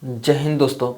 जय हिंद दोस्तों।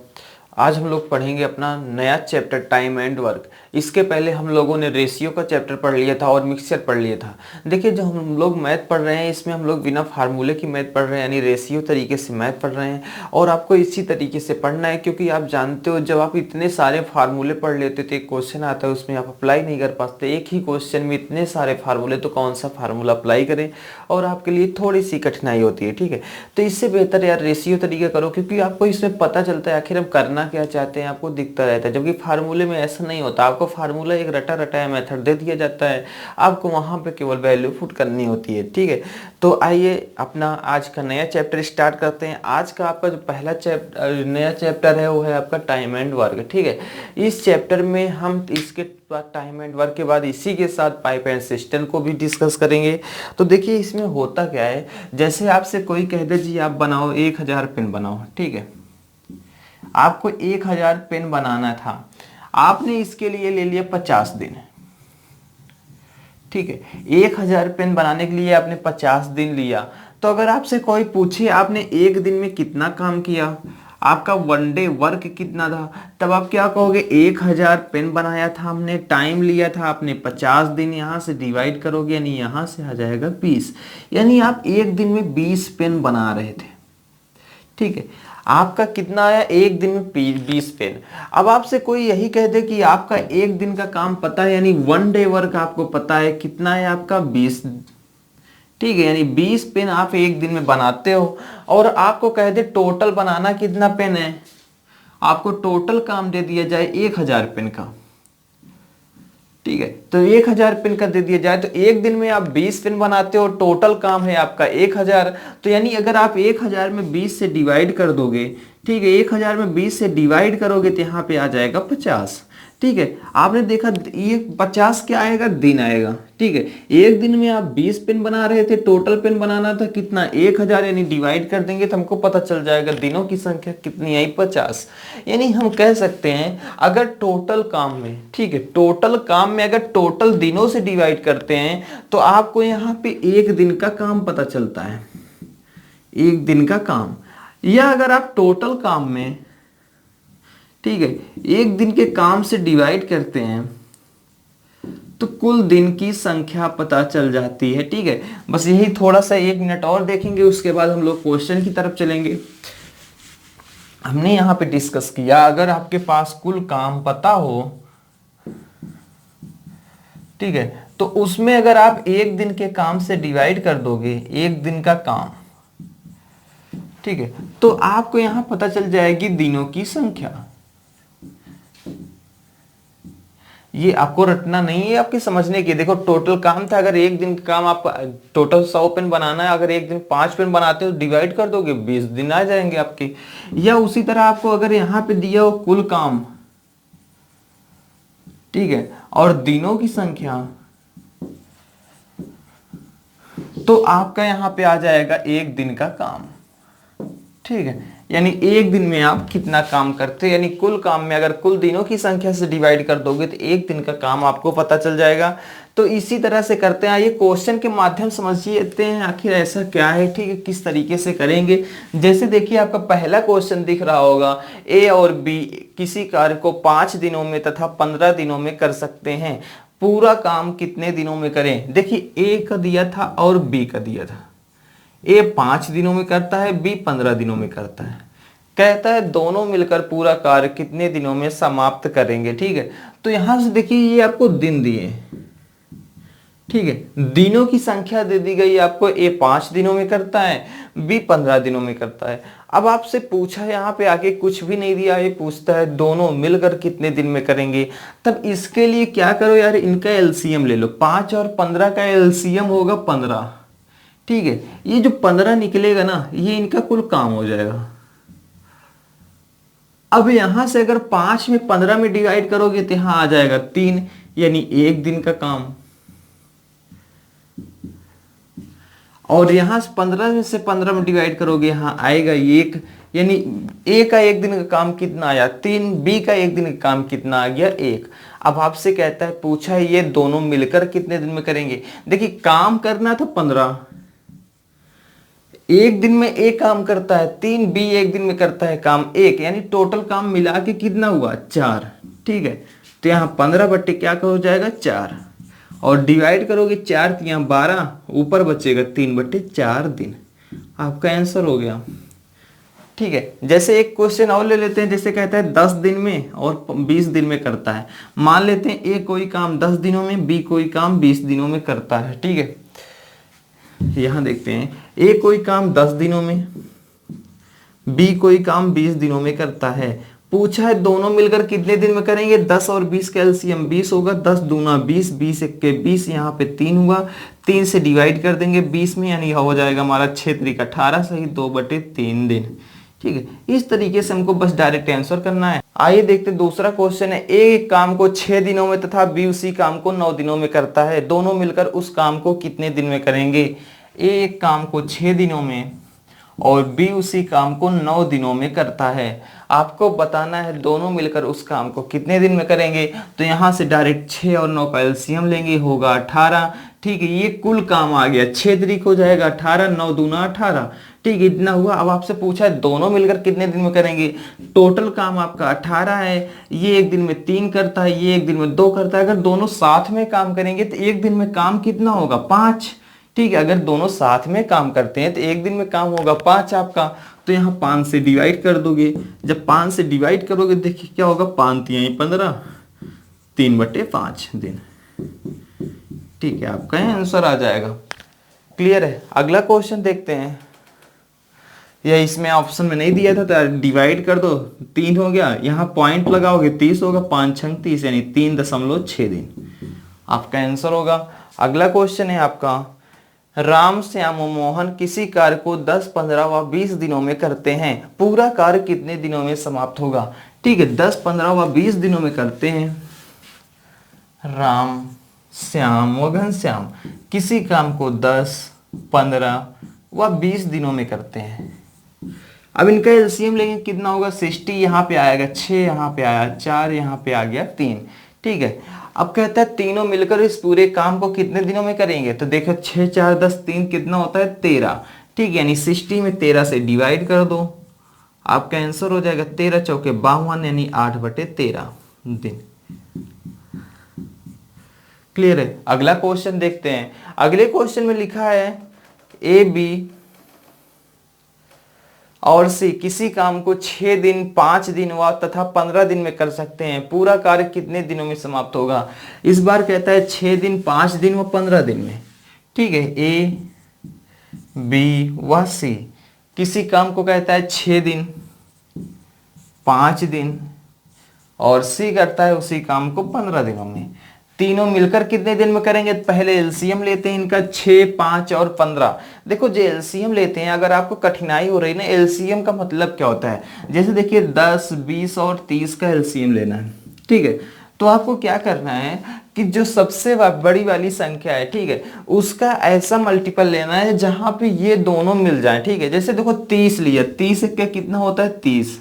आज हम लोग पढ़ेंगे अपना नया चैप्टर टाइम एंड वर्क। इसके पहले हम लोगों ने रेशियो का चैप्टर पढ़ लिया था और मिक्सचर पढ़ लिया था। देखिए, जो हम लोग मैथ पढ़ रहे हैं इसमें हम लोग बिना फार्मूले की मैथ पढ़ रहे हैं, यानी रेशियो तरीके से मैथ पढ़ रहे हैं। और आपको इसी तरीके से पढ़ना है, क्योंकि आप जानते हो जब आप इतने सारे फार्मूले पढ़ लेते तो एक क्वेश्चन आता है उसमें आप अप्लाई नहीं कर पाते। एक ही क्वेश्चन में इतने सारे फार्मूले, तो कौन सा फार्मूला अप्लाई करें, और आपके लिए थोड़ी सी कठिनाई होती है। ठीक है, तो इससे बेहतर यार रेशियो तरीका करो, क्योंकि आपको इसमें पता चलता है आखिर हम करना क्या चाहते हैं, आपको दिखता रहता है। जबकि फार्मूले में ऐसा नहीं होता, आपको फार्मूला एक रटा रटाया मेथड दे दिया जाता है, आपको वहां पे केवल वैल्यू पुट करनी होती है। ठीक है, तो आइए अपना आज का नया चैप्टर स्टार्ट करते हैं। आज का आपका जो पहला चैप्टर नया चैप्टर है वो है आपका टाइम एंड वर्क। ठीक है, इस चैप्टर में हम इसके टाइम एंड वर्क के बाद इसी के साथ पाइप एंड सिस्टम को भी डिस्कस करेंगे। तो देखिए, इसमें होता क्या है, जैसे आपसे कोई कह दे जी आप बनाओ 1000 पेन बनाओ। ठीक है, आपको 1000 पेन बनाना था, आपने इसके लिए ले लिया 50 दिन। ठीक है, 1000 पेन बनाने के लिए आपने 50 दिन लिया। तो अगर आपसे कोई पूछे आपने एक दिन में कितना काम किया, आपका वन डे वर्क कितना था, तब आप क्या कहोगे? 1000 पेन बनाया था हमने, टाइम लिया था आपने 50 दिन, यहां से डिवाइड करोगे यानी यहां से आ जाएगा 20, यानी आप एक दिन में 20 पेन बना रहे थे। ठीक है, आपका कितना आया? एक दिन में 20 पेन। अब आपसे कोई यही कह दे कि आपका एक दिन का काम पता है, यानी वन डे वर्क आपको पता है, कितना है आपका? 20। ठीक है, यानी 20 पेन आप एक दिन में बनाते हो, और आपको कह दे टोटल बनाना कितना पेन है, आपको टोटल काम दे दिया जाए 1000 पेन का। ठीक है, तो 1000 पेन का दे दिया जाए तो एक दिन में आप 20 पेन बनाते हो, टोटल काम है आपका 1000। तो यानी अगर आप 1000 में 20 से डिवाइड कर दोगे, ठीक है, 1000 में 20 से डिवाइड करोगे तो यहाँ पे आ जाएगा 50। ठीक है, आपने देखा ये 50 क्या आएगा? दिन आएगा। ठीक है, एक दिन में आप 20 पेन बना रहे थे, टोटल पेन बनाना था कितना? 1000, यानी डिवाइड कर देंगे तो हमको पता चल जाएगा दिनों की संख्या कितनी आई? 50। यानी हम कह सकते हैं अगर टोटल काम में, ठीक है, टोटल काम में अगर टोटल दिनों से डिवाइड करते हैं तो आपको यहाँ पे एक दिन का काम पता चलता है, एक दिन का काम। या अगर आप टोटल काम में, ठीक है, एक दिन के काम से डिवाइड करते हैं तो कुल दिन की संख्या पता चल जाती है। ठीक है, बस यही थोड़ा सा 1 मिनट और देखेंगे, उसके बाद हम लोग क्वेश्चन की तरफ चलेंगे। हमने यहाँ पे डिस्कस किया अगर आपके पास कुल काम पता हो, ठीक है, तो उसमें अगर आप एक दिन के काम से डिवाइड कर दोगे, एक दिन का काम, ठीक है, तो आपको यहां पता चल जाएगी दिनों की संख्या। ये आपको रटना नहीं है, आपके समझने की। देखो, टोटल काम था, अगर एक दिन का काम आप टोटल 100 पेन बनाना है, अगर एक दिन 5 पेन बनाते हो डिवाइड कर दोगे 20 दिन आ जाएंगे आपके। या उसी तरह आपको अगर यहां पे दिया हो कुल काम, ठीक है, और दिनों की संख्या, तो आपका यहां पे आ जाएगा एक दिन का काम। ठीक है, यानी एक दिन में आप कितना काम करते हैं, यानी कुल काम में अगर कुल दिनों की संख्या से डिवाइड कर दोगे तो एक दिन का काम आपको पता चल जाएगा। तो इसी तरह से करते हैं। ये क्वेश्चन के माध्यम समझते हैं आखिर ऐसा क्या है, ठीक है, किस तरीके से करेंगे। जैसे देखिए, आपका पहला क्वेश्चन दिख रहा होगा, ए और बी किसी कार्य को 5 दिनों में तथा 15 दिनों में कर सकते हैं, पूरा काम कितने दिनों में करें। देखिए, ए का दिया था और बी का दिया था। ए 5 दिनों में करता है, बी 15 दिनों में करता है। कहता है दोनों मिलकर पूरा कार्य कितने दिनों में समाप्त करेंगे। ठीक है, तो यहां से देखिए ये आपको दिन दिए, ठीक है, दिनों की संख्या दे दी गई आपको। ए 5 दिनों में करता है, बी 15 दिनों में करता है। अब आपसे पूछा है, यहाँ पे आगे कुछ भी नहीं दिया, ये पूछता है दोनों मिलकर कितने दिन में करेंगे। तब इसके लिए क्या करो यार, इनका एलसीएम ले लो। 5 और 15 का एलसीएम होगा 15। ठीक है, ये जो 15 निकलेगा ना, ये इनका कुल काम हो जाएगा। अब यहां से अगर 5 में 15 में डिवाइड करोगे तो यहां आ जाएगा 3, यानी एक दिन का काम। और यहां से 15 में से 15 में डिवाइड करोगे, यहां आएगा 1, यानी ए का एक दिन का काम कितना आया? 3। बी का एक दिन का काम कितना आ गया? 1। अब आपसे कहता है, पूछा है ये दोनों मिलकर कितने दिन में करेंगे। देखिए, काम करना था 15, एक दिन में ए काम करता है 3, बी एक दिन में करता है काम 1, यानी टोटल काम मिला के कितना हुआ 4। ठीक है, तो यहाँ 15 बट्टे क्या हो जाएगा 4, और डिवाइड करोगे 4 तो यहाँ 12, ऊपर बचेगा 3 बट्टे 4 दिन। आपका आंसर हो गया। ठीक है, जैसे एक क्वेश्चन और ले लेते हैं, जैसे कहता है 10 दिन में और 20 दिन में करता है। मान लेते हैं ए कोई काम 10 दिनों में, बी कोई काम 20 दिनों में करता है। ठीक है, यहां देखते हैं ए कोई काम 10 दिनों में, बी कोई काम 20 दिनों में करता है। पूछा है दोनों मिलकर कितने दिन में करेंगे। 10 और 20 का एलसीएम 20 होगा, 10 दूना 20, 20 इक्के 20, यहाँ पे 3 हुआ, 3 से डिवाइड कर देंगे 20 में, यानी हो जाएगा हमारा 6 तरीका 18, सही 2/3 दिन। ठीक है, इस तरीके से हमको बस डायरेक्ट आंसर करना है। आइए देखते हैं दूसरा क्वेश्चन है। ए एक काम को 6 दिनों में तथा बी उसी काम को 9 दिनों में करता है। दोनों मिलकर उस काम को कितने दिन में करेंगे। ए एक काम को 6 दिनों में और बी उसी काम को 9 दिनों में करता है। आपको बताना है दोनों मिलकर उस काम को कितने दिन में करेंगे। तो यहाँ से डायरेक्ट 6 और 9 का एलसीएम लेंगे, होगा 18। ठीक है, ये कुल काम आ गया 6 तरीक हो जाएगा 18, 9 दूना 18। ठीक है, इतना हुआ। अब आपसे पूछा है दोनों मिलकर कितने दिन में करेंगे। टोटल काम आपका 18 है, ये एक दिन में 3 करता है, ये एक दिन में 2 करता है। अगर दोनों साथ में काम करेंगे तो एक दिन में काम कितना होगा 5। ठीक है, अगर दोनों साथ में काम करते हैं तो एक दिन में काम होगा 5 आपका। तो यहाँ 5 से डिवाइड कर दोगे। जब 5 से डिवाइड करोगे देखिए क्या होगा, 5 यहीं 15, 3/5 दिन। ठीक है, आपका आंसर आ जाएगा। क्लियर है। अगला क्वेश्चन देखते हैं। यह इसमें ऑप्शन में नहीं दिया था तो डिवाइड कर दो, 3 हो गया, यहाँ पॉइंट लगाओगे 30 होगा, 5 छंग 30 यानी 3.6 दिन आपका आंसर होगा। अगला क्वेश्चन है आपका, राम श्याम और मोहन किसी कार्य को 10, 15 व 20 दिनों में करते हैं। पूरा कार्य कितने दिनों में समाप्त होगा। ठीक है, 10, 15 व 20 दिनों में करते हैं। राम श्याम व घनश्याम किसी काम को 10, 15 व 20 दिनों में करते हैं। अब इनका एलसीएम लेंगे, कितना होगा 60, यहाँ पे आएगा 6, यहाँ पे आया 4, यहाँ पे आ गया 3। ठीक है, अब कहता है तीनों मिलकर इस पूरे काम को कितने दिनों में करेंगे। तो देखो 6, 4, 10, 3 कितना होता है 13। ठीक है, यानी 60 में 13 से डिवाइड कर दो, आपका आंसर हो जाएगा 13 चौके 52 यानी 8/13 दिन। क्लियर है। अगला क्वेश्चन देखते हैं। अगले क्वेश्चन में लिखा है ए, बी और सी किसी काम को 6 दिन, 5 दिन व तथा 15 दिन में कर सकते हैं। पूरा कार्य कितने दिनों में समाप्त होगा। इस बार कहता है 6 दिन, 5 दिन व 15 दिन में। ठीक है, ए, बी व सी किसी काम को कहता है 6 दिन, 5 दिन और सी करता है उसी काम को 15 दिनों में। तीनों मिलकर कितने दिन में करेंगे। पहले एलसीएम लेते हैं इनका 6, 5 और 15। देखो जो एलसीएम लेते हैं, अगर आपको कठिनाई हो रही है ना, एलसीएम का मतलब क्या होता है। जैसे देखिए 10, 20 और 30 का एलसीएम लेना है। ठीक है, तो आपको क्या करना है कि जो सबसे बड़ी वाली संख्या है, ठीक है, उसका ऐसा मल्टीपल लेना है जहां पे ये दोनों मिल जाए। ठीक है, जैसे देखो 30 लिया, 30 का कितना होता है 30।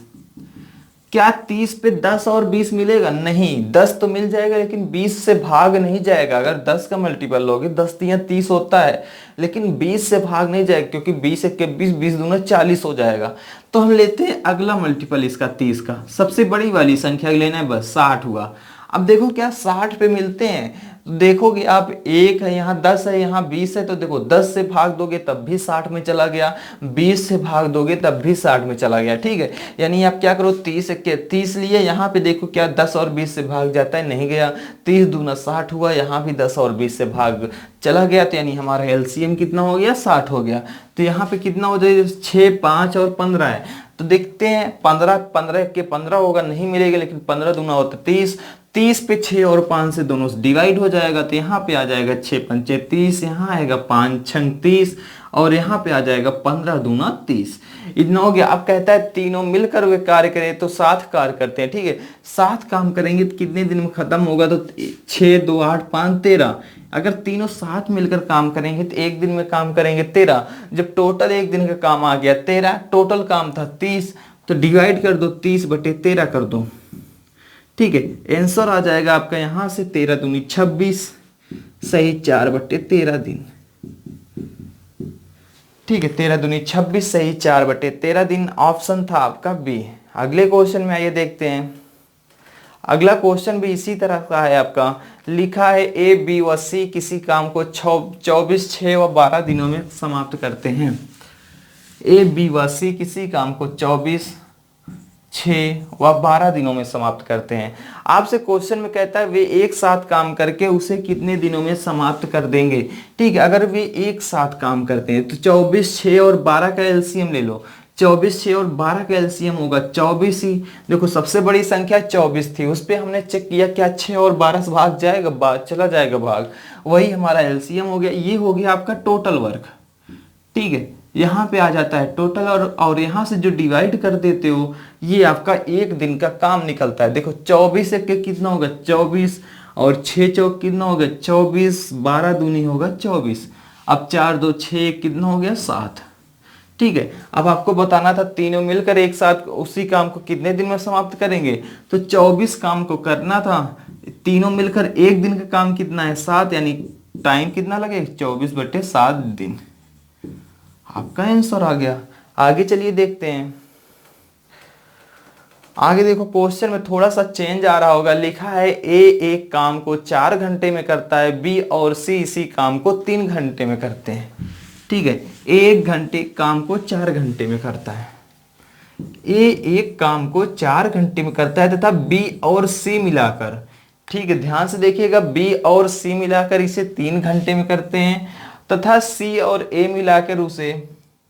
क्या 30 पे 10 और 20 मिलेगा। नहीं, 10 तो मिल जाएगा लेकिन 20 से भाग नहीं जाएगा। अगर 10 का मल्टीपल लोगे 10 यहाँ 30 होता है, लेकिन 20 से भाग नहीं जाएगा क्योंकि 20 के 20, 20 दूना 40 हो जाएगा। तो हम लेते हैं अगला मल्टीपल इसका 30 का, सबसे बड़ी वाली संख्या लेना है, बस 60 हुआ। अब देखो क्या 60 पे मिलते हैं। देखोगे आप 1 है यहाँ, 10 है यहाँ, 20 है, तो देखो 10 से भाग दोगे तब भी 60 में चला गया, 20 से भाग दोगे तब भी 60 में चला गया। ठीक है, यानी आप क्या करो 30 लिए, यहाँ पे देखो क्या 10 और 20 से भाग जाता है, नहीं गया। 30 दूना 60 हुआ, यहाँ भी 10 और 20 से भाग चला गया, तो यानी हमारा एलसीएम कितना हो गया 60 हो गया। तो यहाँ पे कितना हो जाएगा 6, 5 और 15 है। तो देखते हैं 15 के 15 होगा, नहीं मिलेगा, लेकिन 15 दूना होता 30, 30 पे 6 और 5 से दोनों डिवाइड हो जाएगा। तो यहाँ पे आ जाएगा 6 पंचे 30, यहाँ आएगा 5 छंग 30 और यहाँ पे आ जाएगा 15 दूना 30। इतना हो गया। अब कहता है तीनों मिलकर वे कार्य करें, तो 7 कार्य करते हैं। ठीक है, 7 काम करेंगे तो कितने दिन में खत्म होगा। तो 6, 2, 8, 5, 13। अगर तीनों साथ मिलकर काम करेंगे तो एक दिन में काम करेंगे 13। जब टोटल एक दिन का काम आ गया 13, टोटल काम था 30, तो डिवाइड कर दो, 30/13 कर दो। ठीक है, आंसर आ जाएगा आपका यहां से 13 दूनी 26, सही 4/13 दिन। ठीक है, 13 दूनी 26 सही 4/13 दिन ऑप्शन था आपका बी। अगले क्वेश्चन में आइए देखते हैं। अगला क्वेश्चन भी इसी तरह का है आपका। लिखा है ए बी व सी किसी काम को 24, 6 व 12 दिनों में समाप्त करते हैं। ए बी व सी किसी काम को 24, 6 व 12 दिनों में समाप्त करते हैं। आपसे क्वेश्चन में कहता है वे एक साथ काम करके उसे कितने दिनों में समाप्त कर देंगे। ठीक है, अगर वे एक साथ काम करते हैं तो 24, 6 और 12 का एलसीएम ले लो। 24, 6 और 12 का एलसीएम होगा 24 ही। देखो सबसे बड़ी संख्या 24 थी, उस पर हमने चेक किया क्या 6 और 12 से भाग जाएगा, चला जाएगा भाग, वही हमारा एलसीएम हो गया। ये हो गया आपका टोटल वर्क। ठीक है, यहाँ पे आ जाता है टोटल और यहाँ से जो डिवाइड कर देते हो ये आपका एक दिन का काम निकलता है। देखो 24 के कितना होगा 24 और 6 चौक कितना होगा 24, 12 दूनी होगा 24। अब 4 2 6 कितना हो गया 7। ठीक है, अब आपको बताना था तीनों मिलकर एक साथ उसी काम को कितने दिन में समाप्त करेंगे। तो 24 काम को करना था, तीनों मिलकर एक दिन का काम कितना है 7, यानी टाइम कितना लगेगा 24/7 दिन। आपका आंसर आ गया। आगे चलिए देखते हैं। आगे देखो क्वेश्चन में थोड़ा सा चेंज आ रहा होगा। लिखा है ए एक काम को 4 घंटे में करता है, बी और सी इसी काम को 3 घंटे में करते हैं। ठीक है, ए 1 घंटे काम को 4 घंटे में करता है। ए एक काम को 4 घंटे में करता है तथा बी और सी मिलाकर, ठीक है ध्यान से देखिएगा, बी और सी मिलाकर इसे 3 घंटे में करते हैं तथा सी और ए मिलाकर उसे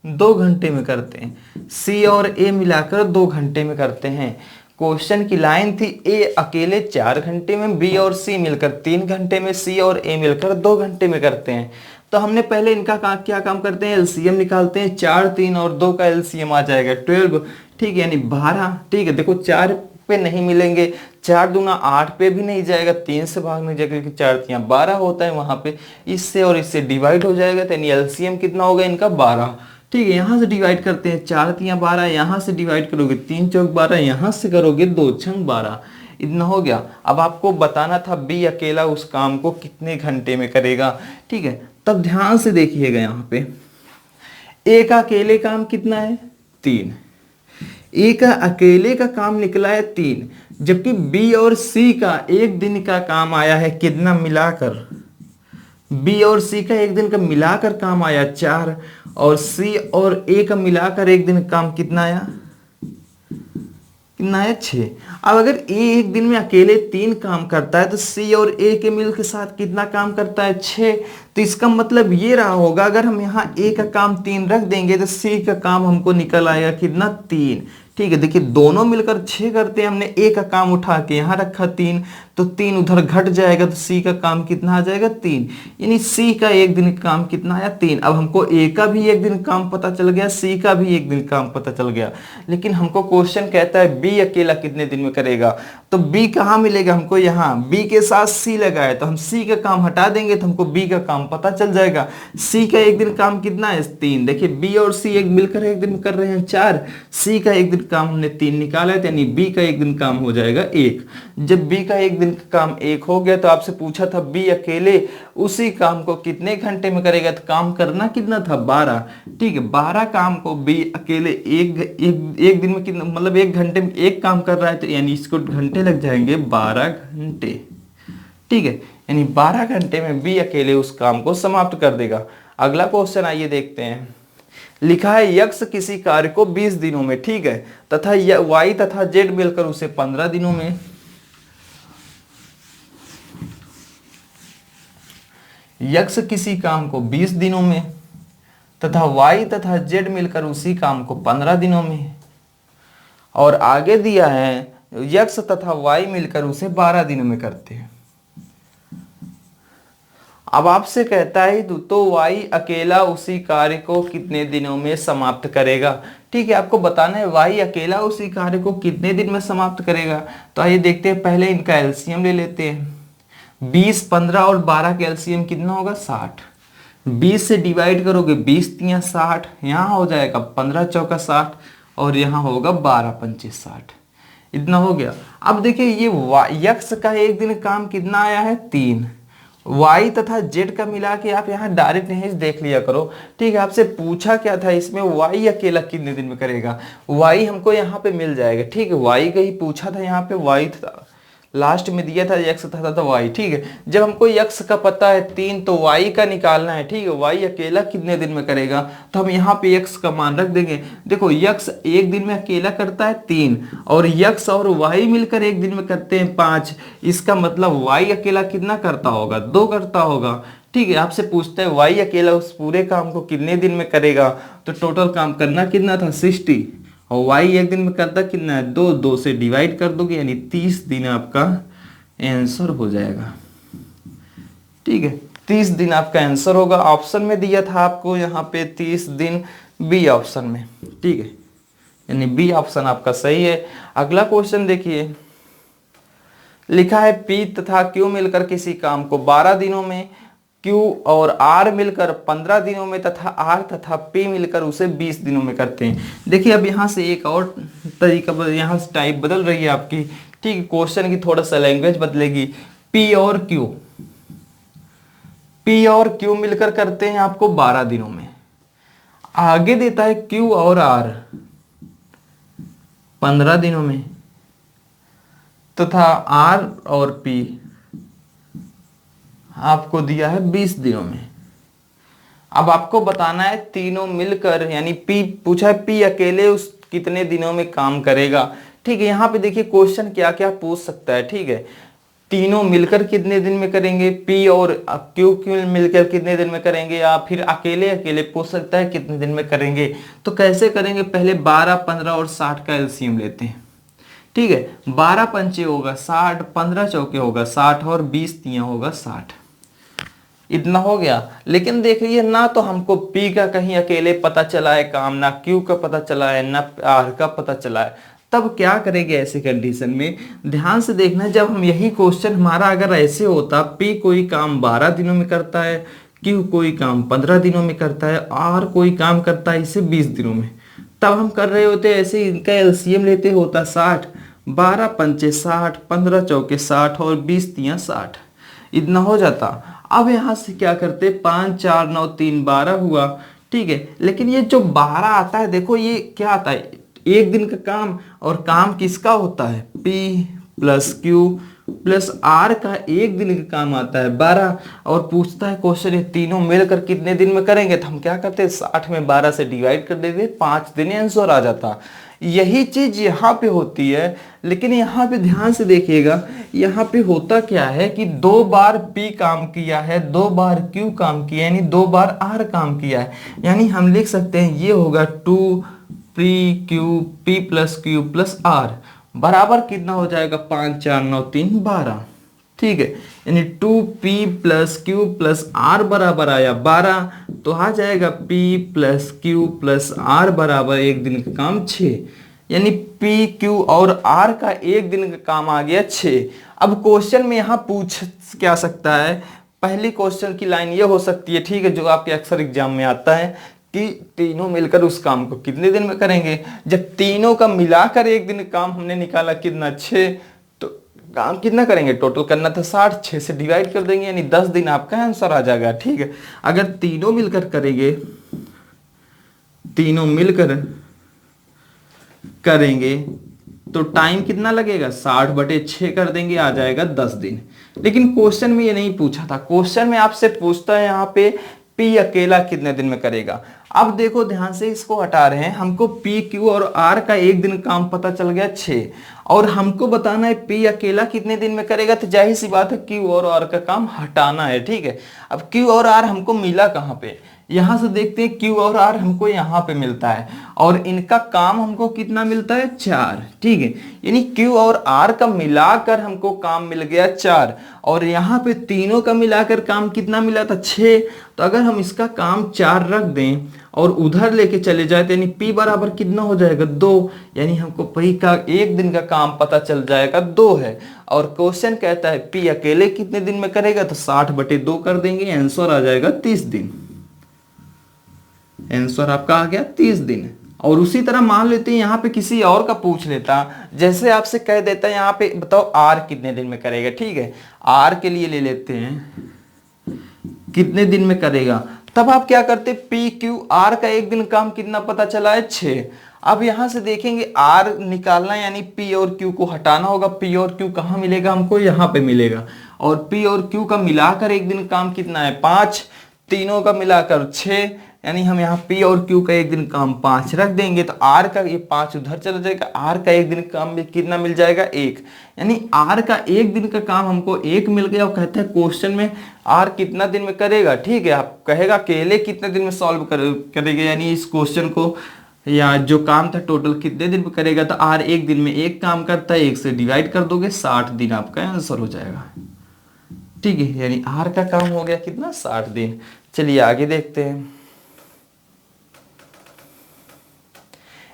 2 घंटे में करते हैं। सी और ए मिलाकर 2 घंटे में करते हैं। क्वेश्चन की लाइन थी ए अकेले 4 घंटे में, बी और सी मिलकर 3 घंटे में, सी और ए मिलकर 2 घंटे में करते हैं। तो हमने पहले इनका क्या काम करते हैं, एलसीएम निकालते हैं। 4 3 और 2 का एलसीएम आ जाएगा 12। ठीक है, यानी 12। ठीक है, देखो 4 पे नहीं मिलेंगे, 4 दूना 8 पे भी नहीं जाएगा, 3 से भाग नहीं जाएगा क्योंकि 4 3 12 होता है वहां पे। इससे और इससे डिवाइड हो जाएगा, तो यानी एलसीएम कितना होगा इनका 12। ठीक है, यहाँ से डिवाइड करते हैं 4 3 12, यहाँ से डिवाइड करोगे 3 चौक 12, यहाँ से करोगे 2 छंग 12, इतना हो गया। अब आपको बताना था बी अकेला उस काम को कितने घंटे में करेगा। ठीक है, तब ध्यान से देखिएगा यहाँ पे ए का अकेले काम कितना है 3। ए का अकेले का काम निकला है 3, जबकि बी और सी का एक दिन का काम आया है कितना मिलाकर, बी और सी का एक दिन का मिलाकर काम आया 4 और सी और ए का मिलाकर एक दिन काम कितना आया 6। अब अगर ए एक दिन में अकेले 3 काम करता है तो सी और ए के मिल के साथ कितना काम करता है 6। तो इसका मतलब ये रहा होगा अगर हम यहाँ ए का काम 3 रख देंगे तो सी का काम हमको निकल आएगा कितना 3। ठीक है, देखिए दोनों मिलकर 6 करते हैं, हमने ए का काम उठा के यहाँ रखा 3, तो 3 उधर घट जाएगा तो सी का काम कितना आ जाएगा 3, यानी सी का एक दिन का काम कितना आया 3। अब हमको ए का भी एक दिन काम पता चल गया, सी का भी एक दिन काम पता चल गया, लेकिन हमको क्वेश्चन कहता है बी अकेला कितने दिन में करेगा। तो बी कहाँ मिलेगा हमको, यहाँ बी के साथ सी लगाए तो हम सी का काम हटा देंगे तो हमको बी का काम पता चल जाएगा। सी का एक दिन काम कितना है 3। देखिए बी और सी एक मिलकर एक दिन कर रहे हैं 4, सी का एक दिन काम हमने 3 निकाला है, यानी बी का एक दिन काम हो जाएगा 1। जब बी का एक दिन का काम 1 हो गया तो आपसे पूछा था बी अकेले उसी काम को कितने घंटे में करेगा, तो काम करना कितना था 12। ठीक है, 12 काम को बी अकेले एक दिन में कितना, मतलब 1 घंटे में 1 काम कर रहा है, तो यानी इसको घंटे लग जाएंगे 12 घंटे। ठीक है, यानी 12 घंटे में बी अकेले उस काम को समाप्त कर देगा। अगला क्वेश्चन आइए देखते हैं। लिखा है यक्ष किसी कार्य को 20 दिनों में, ठीक है, तथा वाई तथा जेड मिलकर उसे 15 दिनों में। यक्ष किसी काम को 20 दिनों में तथा वाई तथा जेड मिलकर उसी काम को 15 दिनों में, और आगे दिया है यक्ष तथा वाई मिलकर उसे 12 दिनों में करते हैं। अब आपसे कहता है तो वाई अकेला उसी कार्य को कितने दिनों में समाप्त करेगा। ठीक है, आपको बताना है वाई अकेला उसी कार्य को कितने दिन में समाप्त करेगा। तो आइए देखते हैं, पहले इनका एलसीएम ले लेते हैं। 20 15 और 12 का एलसीएम कितना होगा 60। 20 से डिवाइड करोगे 20 3 60, यहाँ हो जाएगा 15 चौका 60 और यहाँ होगा 12 25 60, इतना हो गया। अब देखिए ये यक्ष का एक दिन काम कितना आया है 3, y तथा z का मिला के आप यहाँ डायरेक्ट नहीं देख लिया करो, ठीक है। आपसे पूछा क्या था इसमें, y अकेला कितने दिन में करेगा, y हमको यहाँ पे मिल जाएगा, ठीक है। y का ही पूछा था, यहाँ पे y था, लास्ट में दिया था x था तो y, ठीक है। जब हमको x का पता है 3 तो y का निकालना है, ठीक है। y अकेला कितने दिन में करेगा, तो हम यहाँ पे x का मान रख देंगे। देखो x एक दिन में अकेला करता है 3 और x और y मिलकर एक दिन में करते हैं 5, इसका मतलब y अकेला कितना करता होगा, 2 करता होगा, ठीक है। आपसे पूछता है y अकेला उस पूरे काम को कितने दिन में करेगा, तो टोटल काम करना कितना था 60 और y एक दिन में करता कितना है 2, 2 से डिवाइड कर दोगे यानी 30 दिन आपका आंसर हो जाएगा, ठीक है। 30 दिन आपका आंसर होगा। ऑप्शन में दिया था आपको यहाँ पे 30 दिन, बी ऑप्शन में, ठीक है, यानी बी ऑप्शन आपका सही है। अगला क्वेश्चन देखिए, लिखा है P तथा Q मिलकर किसी काम को 12 दिनों में, Q और R मिलकर 15 दिनों में तथा R तथा P मिलकर उसे 20 दिनों में करते हैं। देखिए अब यहाँ से एक और तरीका, यहाँ से टाइप बदल रही है आपकी, ठीक है। क्वेश्चन की थोड़ा सा लैंग्वेज बदलेगी। P और Q मिलकर करते हैं आपको 12 दिनों में, आगे देता है Q और R 15 दिनों में तथा R और P आपको दिया है 20 दिनों में। अब आपको बताना है तीनों मिलकर, यानी P पूछा है P अकेले उस कितने दिनों में काम करेगा, ठीक है। यहाँ पे देखिए क्वेश्चन क्या क्या पूछ सकता है, ठीक है। तीनों मिलकर कितने दिन में करेंगे, P और Q मिलकर कितने दिन में करेंगे, या फिर अकेले अकेले पूछ सकता है कितने दिन में करेंगे। तो कैसे करेंगे, पहले 12, 15 और 60 का एलसीएम लेते हैं, ठीक है। 12 पंचे होगा 60, 15 चौके होगा 60 और 20 तियां होगा 60, इतना हो गया। लेकिन देखिए ना तो हमको P का कहीं अकेले पता चला है काम, ना Q का पता चला है, ना R का पता चला है। तब क्या करेंगे ऐसे कंडीशन में, ध्यान से देखना। जब हम यही क्वेश्चन हमारा अगर ऐसे होता, P कोई काम 12 दिनों में करता है, Q कोई काम 15 दिनों में करता है, R कोई काम करता है इसे 20 दिनों में, तब हम कर रहे होते ऐसे, इनका एलसीएम लेते होता 60, 12 पंचे 60, 15 चौके 60 और 20 तियां 60, इतना हो जाता। अब यहां से क्या करते, 5, 4, 9, 3, 12 हुआ, ठीक है। लेकिन ये जो 12 आता है, देखो ये क्या आता है, एक दिन का काम, और काम किसका होता है, P plus Q plus R का एक दिन का काम आता है 12, और पूछता है क्वेश्चन ये तीनों मिलकर कितने दिन में करेंगे, तो हम क्या करते हैं 60 में 12 से डिवाइड कर देते, 5 दिन आंसर आ जाता। यही चीज यहाँ पे होती है, लेकिन यहाँ पे ध्यान से देखिएगा, यहाँ पे होता क्या है कि 2 बार P काम किया है, 2 बार Q काम किया है, यानी 2 बार R काम किया है। यानी हम लिख सकते हैं ये होगा 2P plus Q plus R बराबर कितना हो जाएगा, 5, 4, 9, 3, 12, ठीक है। यानी 2P plus Q plus R बराबर आया 12, तो आ जाएगा P plus Q plus R बराबर एक दिन का काम 6, यानी P, Q और R का एक दिन का काम आ गया 6। अब क्वेश्चन में यहाँ पूछ क्या सकता है, पहली क्वेश्चन की लाइन ये हो सकती है, ठीक है, जो आपके अक्सर एग्जाम में आता है कि तीनों मिलकर उस काम को कितने दिन में करेंगे। जब तीनों का मिलाकर एक दिन काम हमने निकाला कितना 6, तो काम कितना करेंगे, टोटल करना था 60, 6 से डिवाइड कर देंगे यानी 10 दिन आपका आंसर आ जाएगा, ठीक है। अगर तीनों मिलकर करेंगे, तीनों मिलकर करेंगे तो टाइम कितना लगेगा, 60/6 कर देंगे, आ जाएगा 10 दिन। लेकिन क्वेश्चन में ये नहीं पूछा था, क्वेश्चन में आपसे पूछता है यहाँ पे P अकेला कितने दिन में करेगा। अब देखो ध्यान से, इसको हटा रहे हैं, हमको P, Q और R का एक दिन काम पता चल गया 6, और हमको बताना है P अकेला कितने दिन में करेगा, तो जाहिर सी बात है Q और R का काम हटाना है, ठीक है। अब Q और R हमको मिला कहाँ पे, यहां से देखते हैं Q और R हमको यहाँ पे मिलता है, और इनका काम हमको कितना मिलता है 4, ठीक है। यानी Q और R का मिलाकर हमको काम मिल गया 4, और यहाँ पे तीनों का मिलाकर काम कितना मिला था 6। तो अगर हम इसका काम 4 रख दें और उधर लेके चले जाए तो यानी P बराबर कितना हो जाएगा 2, यानी हमको P का एक दिन का काम पता चल जाएगा 2 है। और क्वेश्चन कहता है P अकेले कितने दिन में करेगा, तो 60/2 कर देंगे, आंसर आ जाएगा 30 दिन। आंसर आपका आ गया 30 दिन। और उसी तरह मान लेते हैं यहाँ पे किसी और का पूछ लेता, जैसे आपसे कह देता है यहाँ पे बताओ R कितने दिन में करेगा, ठीक है। R के लिए ले लेते हैं कितने दिन में करेगा। तब आप क्या करते, पी क्यू आर का एक दिन काम कितना पता चला है 6। अब यहां से देखेंगे आर निकालना यानी पी और क्यू को हटाना होगा। पी और क्यू कहाँ मिलेगा हमको, यहाँ पे मिलेगा। और पी और क्यू का मिलाकर एक दिन काम कितना है 5, तीनों का मिलाकर 6, यानी हम यहाँ पी और क्यू का एक दिन काम 5 रख देंगे तो आर का ये 5 उधर चला जाएगा, आर का एक दिन काम में कितना मिल जाएगा 1, यानी आर का एक दिन का काम हमको 1 मिल गया। और कहते हैं क्वेश्चन में आर कितना दिन में करेगा। ठीक है, आप कहेगा अकेले कितने दिन में सॉल्व करेगा, यानी इस क्वेश्चन को या जो काम था टोटल कितने दिन में करेगा, तो आर एक दिन में एक काम करता है, 1 से डिवाइड कर दोगे 60 दिन आपका आंसर हो जाएगा। ठीक है, यानी आर का काम हो गया कितना 60 दिन। चलिए आगे देखते हैं।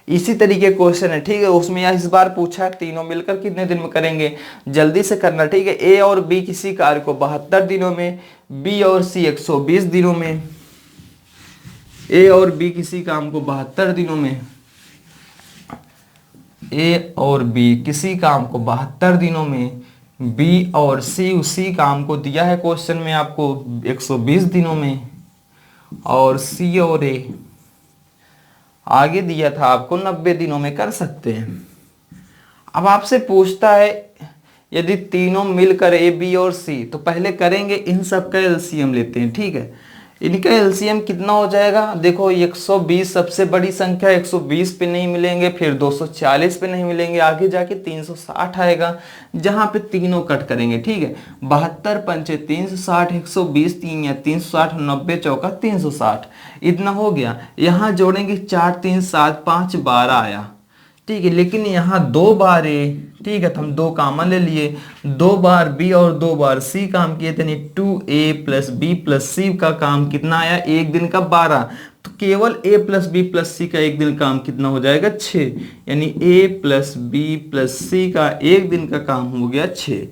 इसी तरीके क्वेश्चन है, ठीक है, उसमें यह इस बार पूछा तीनों मिलकर कितने दिन में करेंगे, जल्दी से करना। ठीक है, ए और बी किसी कार्य को 72 दिनों में, बी और सी 120 दिनों में। ए और बी किसी काम को 72 दिनों में, ए और बी किसी काम को 72 दिनों में, बी और सी उसी काम को दिया है क्वेश्चन में आपको 120 दिनों में, और सी और ए आगे दिया था आपको 90 दिनों में कर सकते हैं। अब आपसे पूछता है यदि तीनों मिलकर ए बी और सी, तो पहले करेंगे इन सब का एलसीएम लेते हैं। ठीक है, इनका एलसीएम कितना हो जाएगा, देखो 120 सबसे बड़ी संख्या, 120 पे नहीं मिलेंगे, फिर 240 पे नहीं मिलेंगे, आगे जाके 360 आएगा जहां पे तीनों कट करेंगे। ठीक है, 72 पंचे 360, 120 3 या 360, 90 चौका 360, इतना हो गया। यहाँ जोड़ेंगे 4 3 7 5 12 आया। ठीक है, लेकिन यहाँ 2 बार ए, ठीक है, तो हम 2 कॉमन ले लिए, 2 बार बी और 2 बार सी काम किए थे, 2a प्लस बी प्लस सी का काम कितना आया एक दिन का 12, तो केवल a प्लस बी प्लस सी का एक दिन काम कितना हो जाएगा 6, यानी a प्लस बी प्लस सी का एक दिन का काम हो गया 6।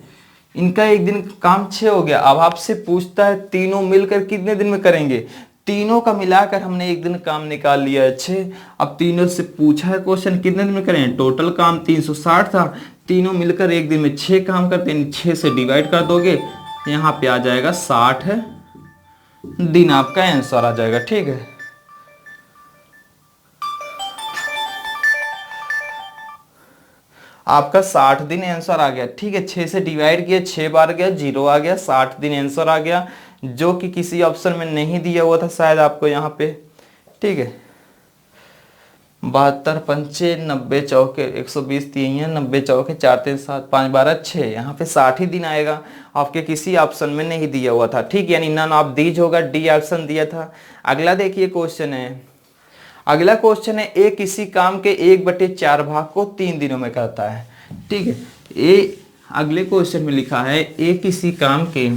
इनका एक दिन का काम 6 हो गया। अब आपसे पूछता है तीनों मिलकर कितने दिन में करेंगे, तीनों का मिलाकर हमने एक दिन काम निकाल लिया है 6। अब तीनों से पूछा है क्वेश्चन कितने दिन में करें, टोटल काम 360 था, तीनों मिलकर एक दिन में 6 काम करते हैं, 6 से डिवाइड कर दोगे यहाँ पे आ जाएगा 60 दिन, आपका आंसर आ जाएगा। ठीक है, आपका 60 दिन आंसर आ गया। ठीक है, 6 से डिवाइड किया, 6 बार गया 0 आ गया, 60 दिन आंसर आ गया, जो कि किसी ऑप्शन में नहीं दिया हुआ था शायद आपको यहाँ पे। ठीक है, 72 पंचे 90 चौके 120 3 है, 90 चौके 4 3 7 5 12 6, यहाँ पे 60 ही दिन आएगा, आपके किसी ऑप्शन में नहीं दिया हुआ था। ठीक, यानी नन ऑफ दीज होगा, डी ऑप्शन दिया था। अगला देखिए क्वेश्चन है, अगला क्वेश्चन है ए किसी काम के 1/4 भाग को 3 दिनों में करता है। ठीक है, ए अगले क्वेश्चन में लिखा है ए किसी काम के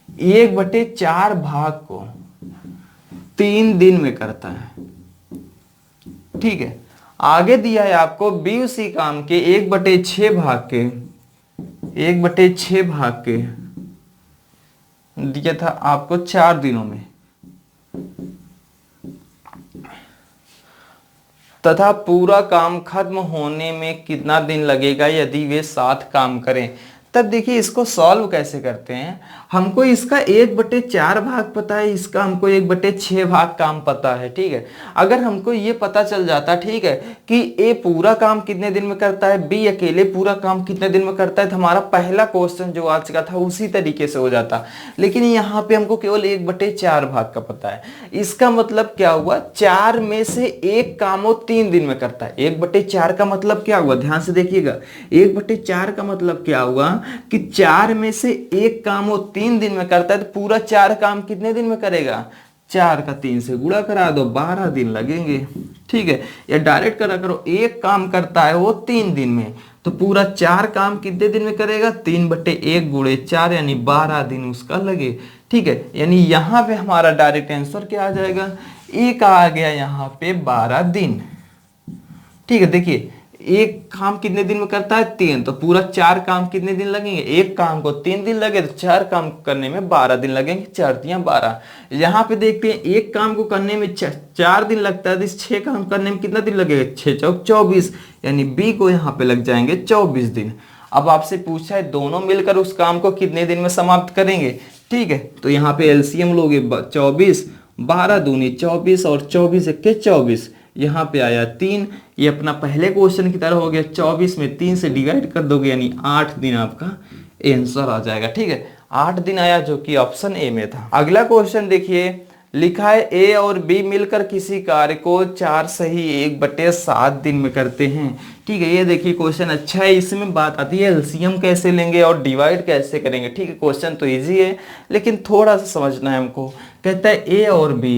1/4 भाग को 3 दिन में करता है। ठीक है, आगे दिया है आपको बी उसी काम के 1/6 भाग के 1/6 भाग के दिया था आपको 4 दिनों में, तथा पूरा काम खत्म होने में कितना दिन लगेगा यदि वे साथ काम करें। तब देखिए इसको सॉल्व कैसे करते हैं, हमको इसका 1/4 भाग पता है, इसका हमको 1/6 भाग काम पता है। ठीक है, अगर हमको ये पता चल जाता, ठीक है, कि ए पूरा काम कितने दिन में करता है, बी अकेले पूरा काम कितने दिन में करता है, तो हमारा पहला क्वेश्चन जो आज का था उसी तरीके से हो जाता। लेकिन यहाँ पे हमको केवल 1/4 भाग का पता है। इसका मतलब क्या हुआ, 4 में से एक काम वो 3 दिन में करता है। 1/4 का मतलब क्या हुआ, ध्यान से देखिएगा, 1/4 का मतलब क्या हुआ कि 4 में से एक काम वो 3 दिन में करता है, तो पूरा 4 काम कितने दिन में करेगा, 4 का 3 से गुणा करा दो, 12 दिन लगेंगे। ठीक है, या डायरेक्ट करा करो, एक काम करता है वो 3 दिन में, तो पूरा 4 काम कितने दिन में करेगा, 3/1 गुणे 4 यानी 12 दिन उसका लगे। ठीक है, यानी यहाँ पे हमारा डायरेक्ट आंसर क्या आ जाएगा, एक आ गया यहाँ पे 12 दिन। ठीक है, देखिए एक काम कितने दिन में करता है 3, तो पूरा 4 काम कितने दिन लगेंगे, एक काम को 3 दिन लगे तो 4 काम करने में 12 दिन लगेंगे, 4 दिया 12। यहाँ पे देखते हैं एक काम को करने में 4 दिन लगता है, तो इस 6 काम करने में कितना दिन लगेगा, 6 चौक 24, यानी बी को यहाँ पे लग जाएंगे 24 दिन। अब आपसे पूछा है दोनों मिलकर उस काम को कितने दिन में समाप्त करेंगे। ठीक है, तो यहाँ पे एलसीएम लोगे 24, 12 दूनी 24 और 24 इक्के 24, यहाँ पे आया 3। ये अपना पहले क्वेश्चन की तरह हो गया, 24 में 3 से डिवाइड कर दोगे यानी 8 दिन आपका आंसर आ जाएगा। ठीक है, 8 दिन आया जो कि ऑप्शन ए में था। अगला क्वेश्चन देखिए, लिखा है ए और बी मिलकर किसी कार्य को 4 सही 1/7 दिन में करते हैं। ठीक है, ये देखिए क्वेश्चन अच्छा है, इसमें बात आती है एलसीएम कैसे लेंगे और डिवाइड कैसे करेंगे। ठीक है, क्वेश्चन तो इजी है लेकिन थोड़ा सा समझना है हमको। कहता है ए और बी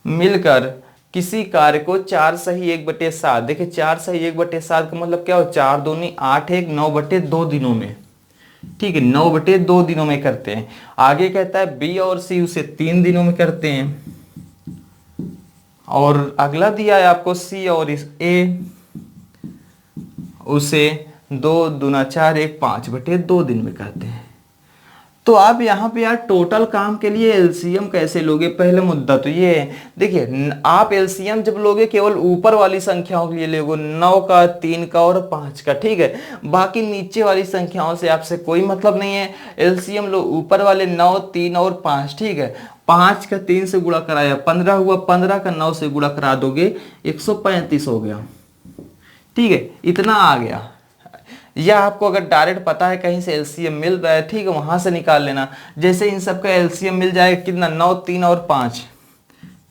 मिलकर किसी कार्य को 4 सही 1/7, देखिए 4 सही 1/7 का मतलब क्या हो, 4 दूनी 8, 1 9/2 दिनों में। ठीक है, 9/2 दिनों में करते हैं। आगे कहता है बी और सी उसे 3 दिनों में करते हैं। और अगला दिया है आपको सी और इस ए उसे 2 दूना 4, 1 5/2 दिन में करते हैं। तो आप यहाँ पे यार टोटल काम के लिए एलसीएम कैसे लोगे, पहले मुद्दा तो ये है। देखिए आप एलसीएम जब लोगे केवल ऊपर वाली संख्याओं के लिए लोगे, 9 का, 3 का और 5 का। ठीक है, बाकी नीचे वाली संख्याओं से आपसे कोई मतलब नहीं है। एलसीएम लो ऊपर वाले 9, 3 और 5। ठीक है, 5 का 3 से गुणा कराया 15 हुआ, 15 का 9 से गुणा करा दोगे 135 हो गया। ठीक है, इतना आ गया। या आपको अगर डायरेक्ट पता है कहीं से एलसीएम मिल रहा है, ठीक है, वहां से निकाल लेना। जैसे इन सब का एलसीएम मिल जाएगा कितना, 9, 3 और 5।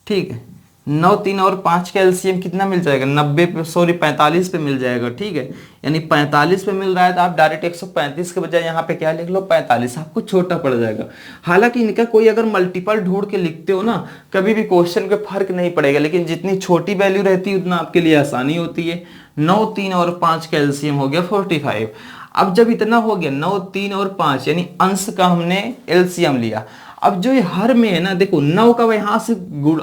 ठीक है, 9, 3 और 5 का एलसीएम कितना मिल जाएगा, 45 पे मिल जाएगा। ठीक है, यानी 45 पे मिल रहा है तो आप डायरेक्ट 135 के बजाय यहाँ पे क्या लिख लो, 45, आपको छोटा पड़ जाएगा। हालांकि इनका कोई अगर मल्टीपल ढूंढ के लिखते हो ना, कभी भी क्वेश्चन पे फर्क नहीं पड़ेगा, लेकिन जितनी छोटी वैल्यू रहती है उतना आपके लिए आसानी होती है। 9, 3 और 5 का एलसीएम हो गया 45। अब जब इतना हो गया 9, 3 और 5 यानी अंश का हमने एलसीएम लिया। अब जो ये हर में है ना, देखो 9 का यहां से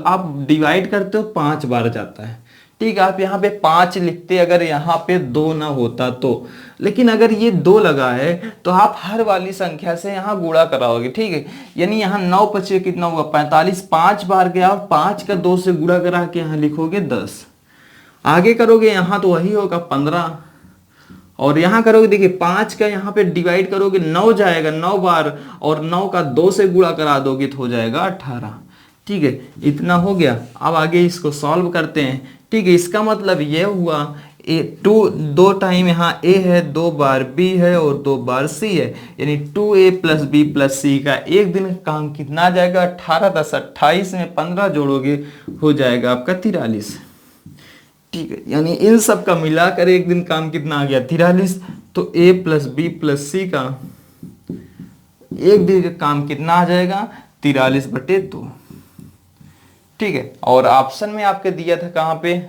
आप डिवाइड करते हो 5 बार जाता है। ठीक है, आप यहाँ पे 5 लिखते अगर यहाँ पे 2 ना होता तो, लेकिन अगर ये 2 लगा है तो आप हर वाली संख्या से यहाँ गुणा कराओगे। ठीक है, यानी यहाँ 9 पचे कितना हुआ 45, 5 बार गया, 5 का 2 से गुणा करा के यहाँ लिखोगे 10। आगे करोगे यहाँ तो वही होगा 15, और यहाँ करोगे देखिए 5 का यहाँ पे डिवाइड करोगे 9 जाएगा 9 बार, और 9 का 2 से गुणा करा दोगे तो हो जाएगा 18। ठीक है, इतना हो गया। अब आगे इसको सॉल्व करते हैं। ठीक है, इसका मतलब ये हुआ दो टाइम यहाँ ए है, 2 बार बी है और 2 बार सी है, यानी 2a + b + c का एक दिन का काम कितना आ जाएगा, 18 + 28 में 15 जोड़ोगे हो जाएगा आपका 43। ठीक है, यानी इन सब का मिलाकर एक दिन काम कितना आ गया 43। तो a + b + c का एक दिन का काम कितना आ जाएगा 43/2। ठीक है, और ऑप्शन में आपके दिया था कहां पे,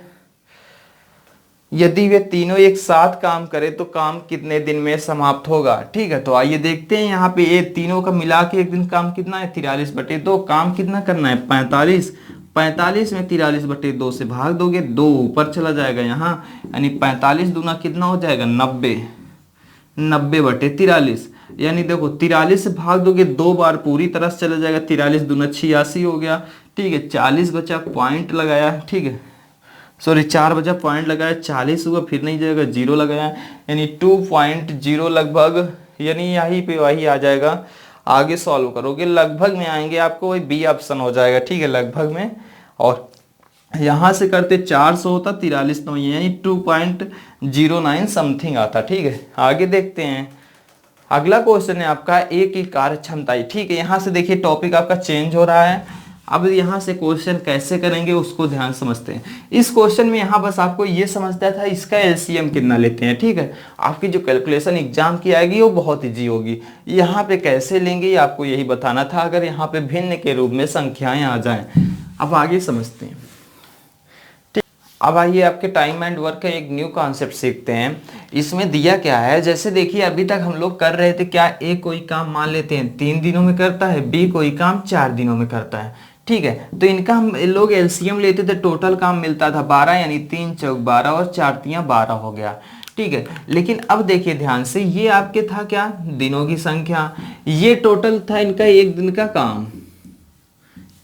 यदि वे तीनों एक साथ काम करें तो काम कितने दिन में समाप्त होगा। ठीक है, तो आइए देखते हैं यहाँ पे ये तीनों का मिला के एक दिन काम कितना है 43/2। काम कितना करना है 45, 45 में 43/2 से भाग दोगे, 2 ऊपर चला जाएगा यहाँ, यानी 45 दूना कितना हो जाएगा 90, 90/43। यानी देखो 43 से भाग दोगे 2 बार पूरी तरह से चला जाएगा, 43 दूना 86 हो गया। ठीक है, 40 बचा, पॉइंट लगाया। ठीक है, सॉरी 4 बचा, पॉइंट लगाया, 40 हुआ, फिर नहीं जाएगा 0 लगाया, यानी 2.0 लगभग, यानी यहीं पे वही आ जाएगा। आगे सॉल्व करोगे लगभग में आएंगे आपको वही बी ऑप्शन हो जाएगा। ठीक है, लगभग में, और यहां से करते 400 होता, 43 तो यानी 2.09 समथिंग आता। ठीक है, आगे देखते हैं। अगला क्वेश्चन है आपका ए की कार्य क्षमता। ठीक है, यहां से देखिए टॉपिक आपका चेंज हो रहा है। अब यहाँ से क्वेश्चन कैसे करेंगे उसको ध्यान समझते हैं। इस क्वेश्चन में यहाँ बस आपको ये समझता था इसका एलसीएम कितना लेते हैं। ठीक है, आपकी जो कैलकुलेशन एग्जाम की आएगी वो बहुत ईजी होगी। यहाँ पे कैसे लेंगे आपको यही बताना था, अगर यहाँ पे भिन्न के रूप में संख्याएं आ जाएं। अब आगे समझते हैं। ठीक, अब आइए आपके टाइम एंड वर्क का एक न्यू कॉन्सेप्ट सीखते हैं। इसमें दिया क्या है, जैसे देखिए अभी तक हम लोग कर रहे थे क्या, ए कोई काम मान लेते हैं 3 दिनों में करता है, बी कोई काम 4 दिनों में करता है। ठीक है, तो इनका हम लोग एलसीएम लेते थे, टोटल काम मिलता था 12, यानी 3 चौक 12 और 4 तियां 12 हो गया। ठीक है, लेकिन अब देखिए ध्यान से, ये आपके था क्या दिनों की संख्या, ये टोटल था इनका एक दिन का काम।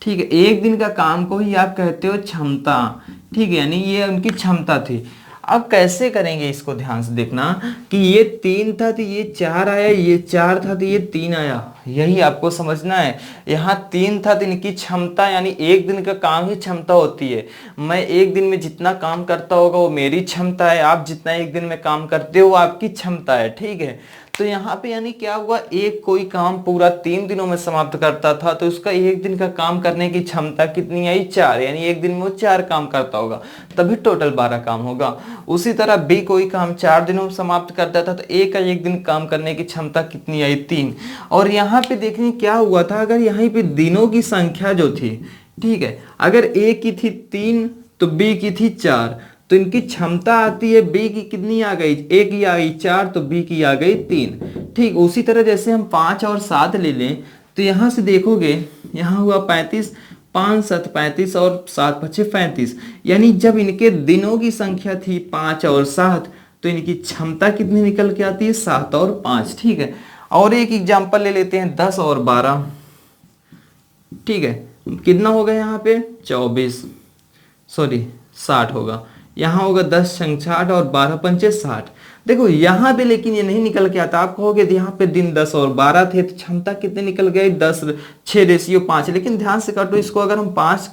ठीक है, एक दिन का काम को ही आप कहते हो क्षमता। ठीक है, यानी ये उनकी क्षमता थी। अब कैसे करेंगे इसको ध्यान से देखना कि ये 3 था तो ये 4 आया, ये 4 था तो ये 3 आया, यही आपको समझना है। यहाँ 3 था तो इनकी क्षमता यानी एक दिन का काम ही क्षमता होती है। मैं एक दिन में जितना काम करता होगा वो मेरी क्षमता है, आप जितना एक दिन में काम करते हो वो आपकी क्षमता है, ठीक है। तो यहाँ पे यानी क्या हुआ, एक कोई काम पूरा 3 दिनों में समाप्त करता था तो उसका एक दिन का काम करने की क्षमता कितनी आई, 4, यानी एक दिन में वो 4 काम करता होगा, तभी टोटल 12 काम होगा। उसी तरह बी कोई काम 4 दिनों में समाप्त करता था तो ए का एक दिन काम करने की क्षमता कितनी आई, 3। और यहाँ पे देखने क्या हुआ था, अगर यहाँ पे दिनों की संख्या जो थी, ठीक है, अगर ए की थी 3 तो बी की थी 4, तो इनकी क्षमता आती है बी की कितनी आ गई, ए की आ गई 4 तो बी की आ गई 3, ठीक। उसी तरह जैसे हम 5 और 7 ले लें तो यहां से देखोगे यहां हुआ 35, 5 7 35 और 7 5 35, यानी जब इनके दिनों की संख्या थी 5 और 7 तो इनकी क्षमता कितनी निकल के आती है, 7 और 5, ठीक है। और एक एग्जांपल ले लेते हैं 10 और 12, ठीक है, कितना होगा यहाँ पे 24, सॉरी 60 होगा, यहाँ होगा 10 संग 60 और 12 पंचे 60। देखो यहाँ पे लेकिन ये नहीं निकल के आता, आप कहोगे यहाँ पे दिन 10 और 12 थे तो क्षमता कितने निकल गए, 10 6 रेशियो 5, लेकिन ध्यान से काटो इसको, अगर हम 5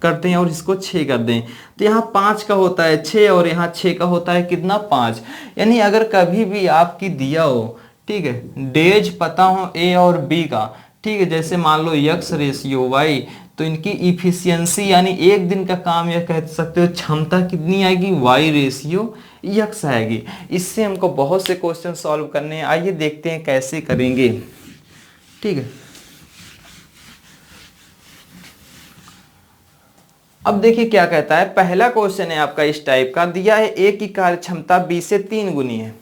करते हैं और इसको 6 कर दें तो यहाँ 5 का होता है 6 और यहाँ 6 का होता है कितना 5। यानी अगर कभी भी आपकी दिया हो, ठीक है, डेज पता हो ए और बी का, ठीक है, जैसे मान लो यक्स रेशियो वाई, तो इनकी इफिशियंसी यानी एक दिन का काम यह कह सकते हो क्षमता कितनी आएगी, वाई रेशियो यक्स आएगी। इससे हमको बहुत से क्वेश्चन सॉल्व करने हैं, आइए देखते हैं कैसे करेंगे, ठीक है। अब देखिए क्या कहता है, पहला क्वेश्चन है आपका इस टाइप का, दिया है ए की कार्य क्षमता 20 से 3 गुनी है,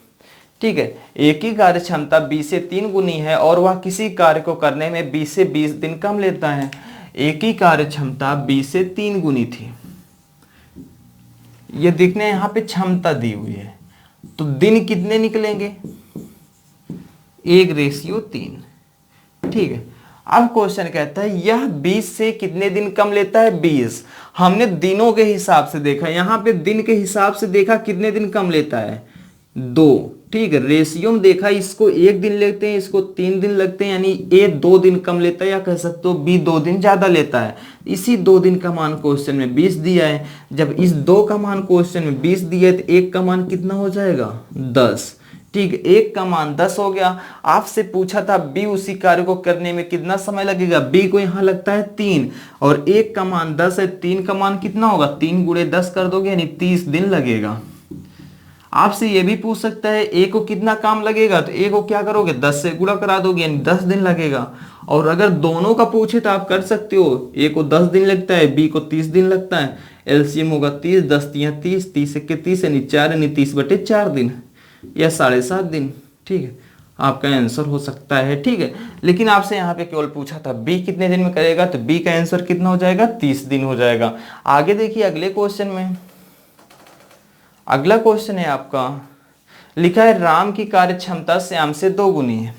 ठीक है, एक ही कार्य क्षमता 20 से 3 गुनी है और वह किसी कार्य को करने में 20 से 20 दिन कम लेता है। एक ही कार्य क्षमता 20 से 3 गुनी थी, ये देखने यहाँ पे क्षमता दी हुई है, तो दिन कितने निकलेंगे, 1 रेशियो 3, ठीक है। अब क्वेश्चन कहता है यह 20 से कितने दिन कम लेता है, 20। हमने दिनों के हिसाब से देखा, यहाँ पे दिन के हिसाब से देखा कितने दिन कम लेता है, 2, ठीक है। रेशियो में देखा, इसको 1 दिन लेते हैं, इसको 3 दिन लगते हैं, यानी ए 2 दिन कम लेता है, या कह सकते हो बी 2 दिन ज्यादा लेता है। इसी 2 दिन का मान क्वेश्चन में 20 दिया है, जब इस 2 का मान क्वेश्चन में 20 दिया है तो 1 का मान कितना हो जाएगा, 10, ठीक है, 1 का मान 10 हो गया। आपसे पूछा था बी उसी कार्य को करने में कितना समय लगेगा, बी को यहाँ लगता है 3 और 1 का मान 10 है, 3 का मान कितना होगा, 3 गुणे 10 कर दोगे यानी 30 दिन लगेगा। आपसे ये भी पूछ सकता है ए को कितना काम लगेगा, तो ए को क्या करोगे, 10 से गुणा करा दोगे यानी 10 दिन लगेगा। और अगर दोनों का पूछे तो आप कर सकते हो, ए को 10 दिन लगता है, बी को 30 दिन लगता है, एलसीएम होगा 30, 10 तियां 30, 30 के 30 यानी 4 यानी 30/4 दिन या 7.5 दिन, ठीक है, आपका आंसर हो सकता है, ठीक है। लेकिन आपसे यहाँ पे केवल पूछा था बी कितने दिन में करेगा, तो बी का आंसर कितना हो जाएगा, 30 दिन हो जाएगा। आगे देखिए अगले क्वेश्चन में, अगला क्वेश्चन है आपका, लिखा है राम की कार्य क्षमता श्याम से 2 गुनी है।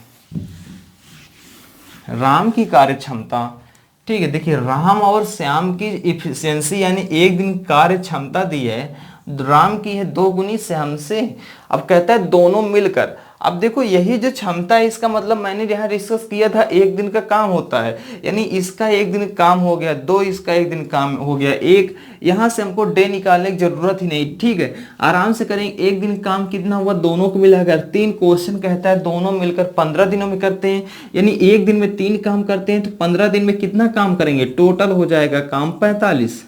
राम की कार्य क्षमता, ठीक है, देखिए राम और श्याम की इफिशियंसी यानी एक दिन कार्य क्षमता दी है, राम की है 2 गुनी श्याम से। अब कहता है दोनों मिलकर, अब देखो यही जो क्षमता है इसका मतलब मैंने यहाँ डिस्कस किया था एक दिन का काम होता है, यानी इसका एक दिन काम हो गया, 2 इसका एक दिन काम हो गया, 1 यहाँ से हमको डे निकालने की जरूरत ही नहीं, ठीक है, आराम से करेंगे। एक दिन काम कितना हुआ, दोनों को मिलाकर 3, क्वेश्चन कहता है दोनों मिलकर 15 दिनों में करते हैं, यानी एक दिन में 3 काम करते हैं तो 15 दिन में कितना काम करेंगे, टोटल हो जाएगा काम 45,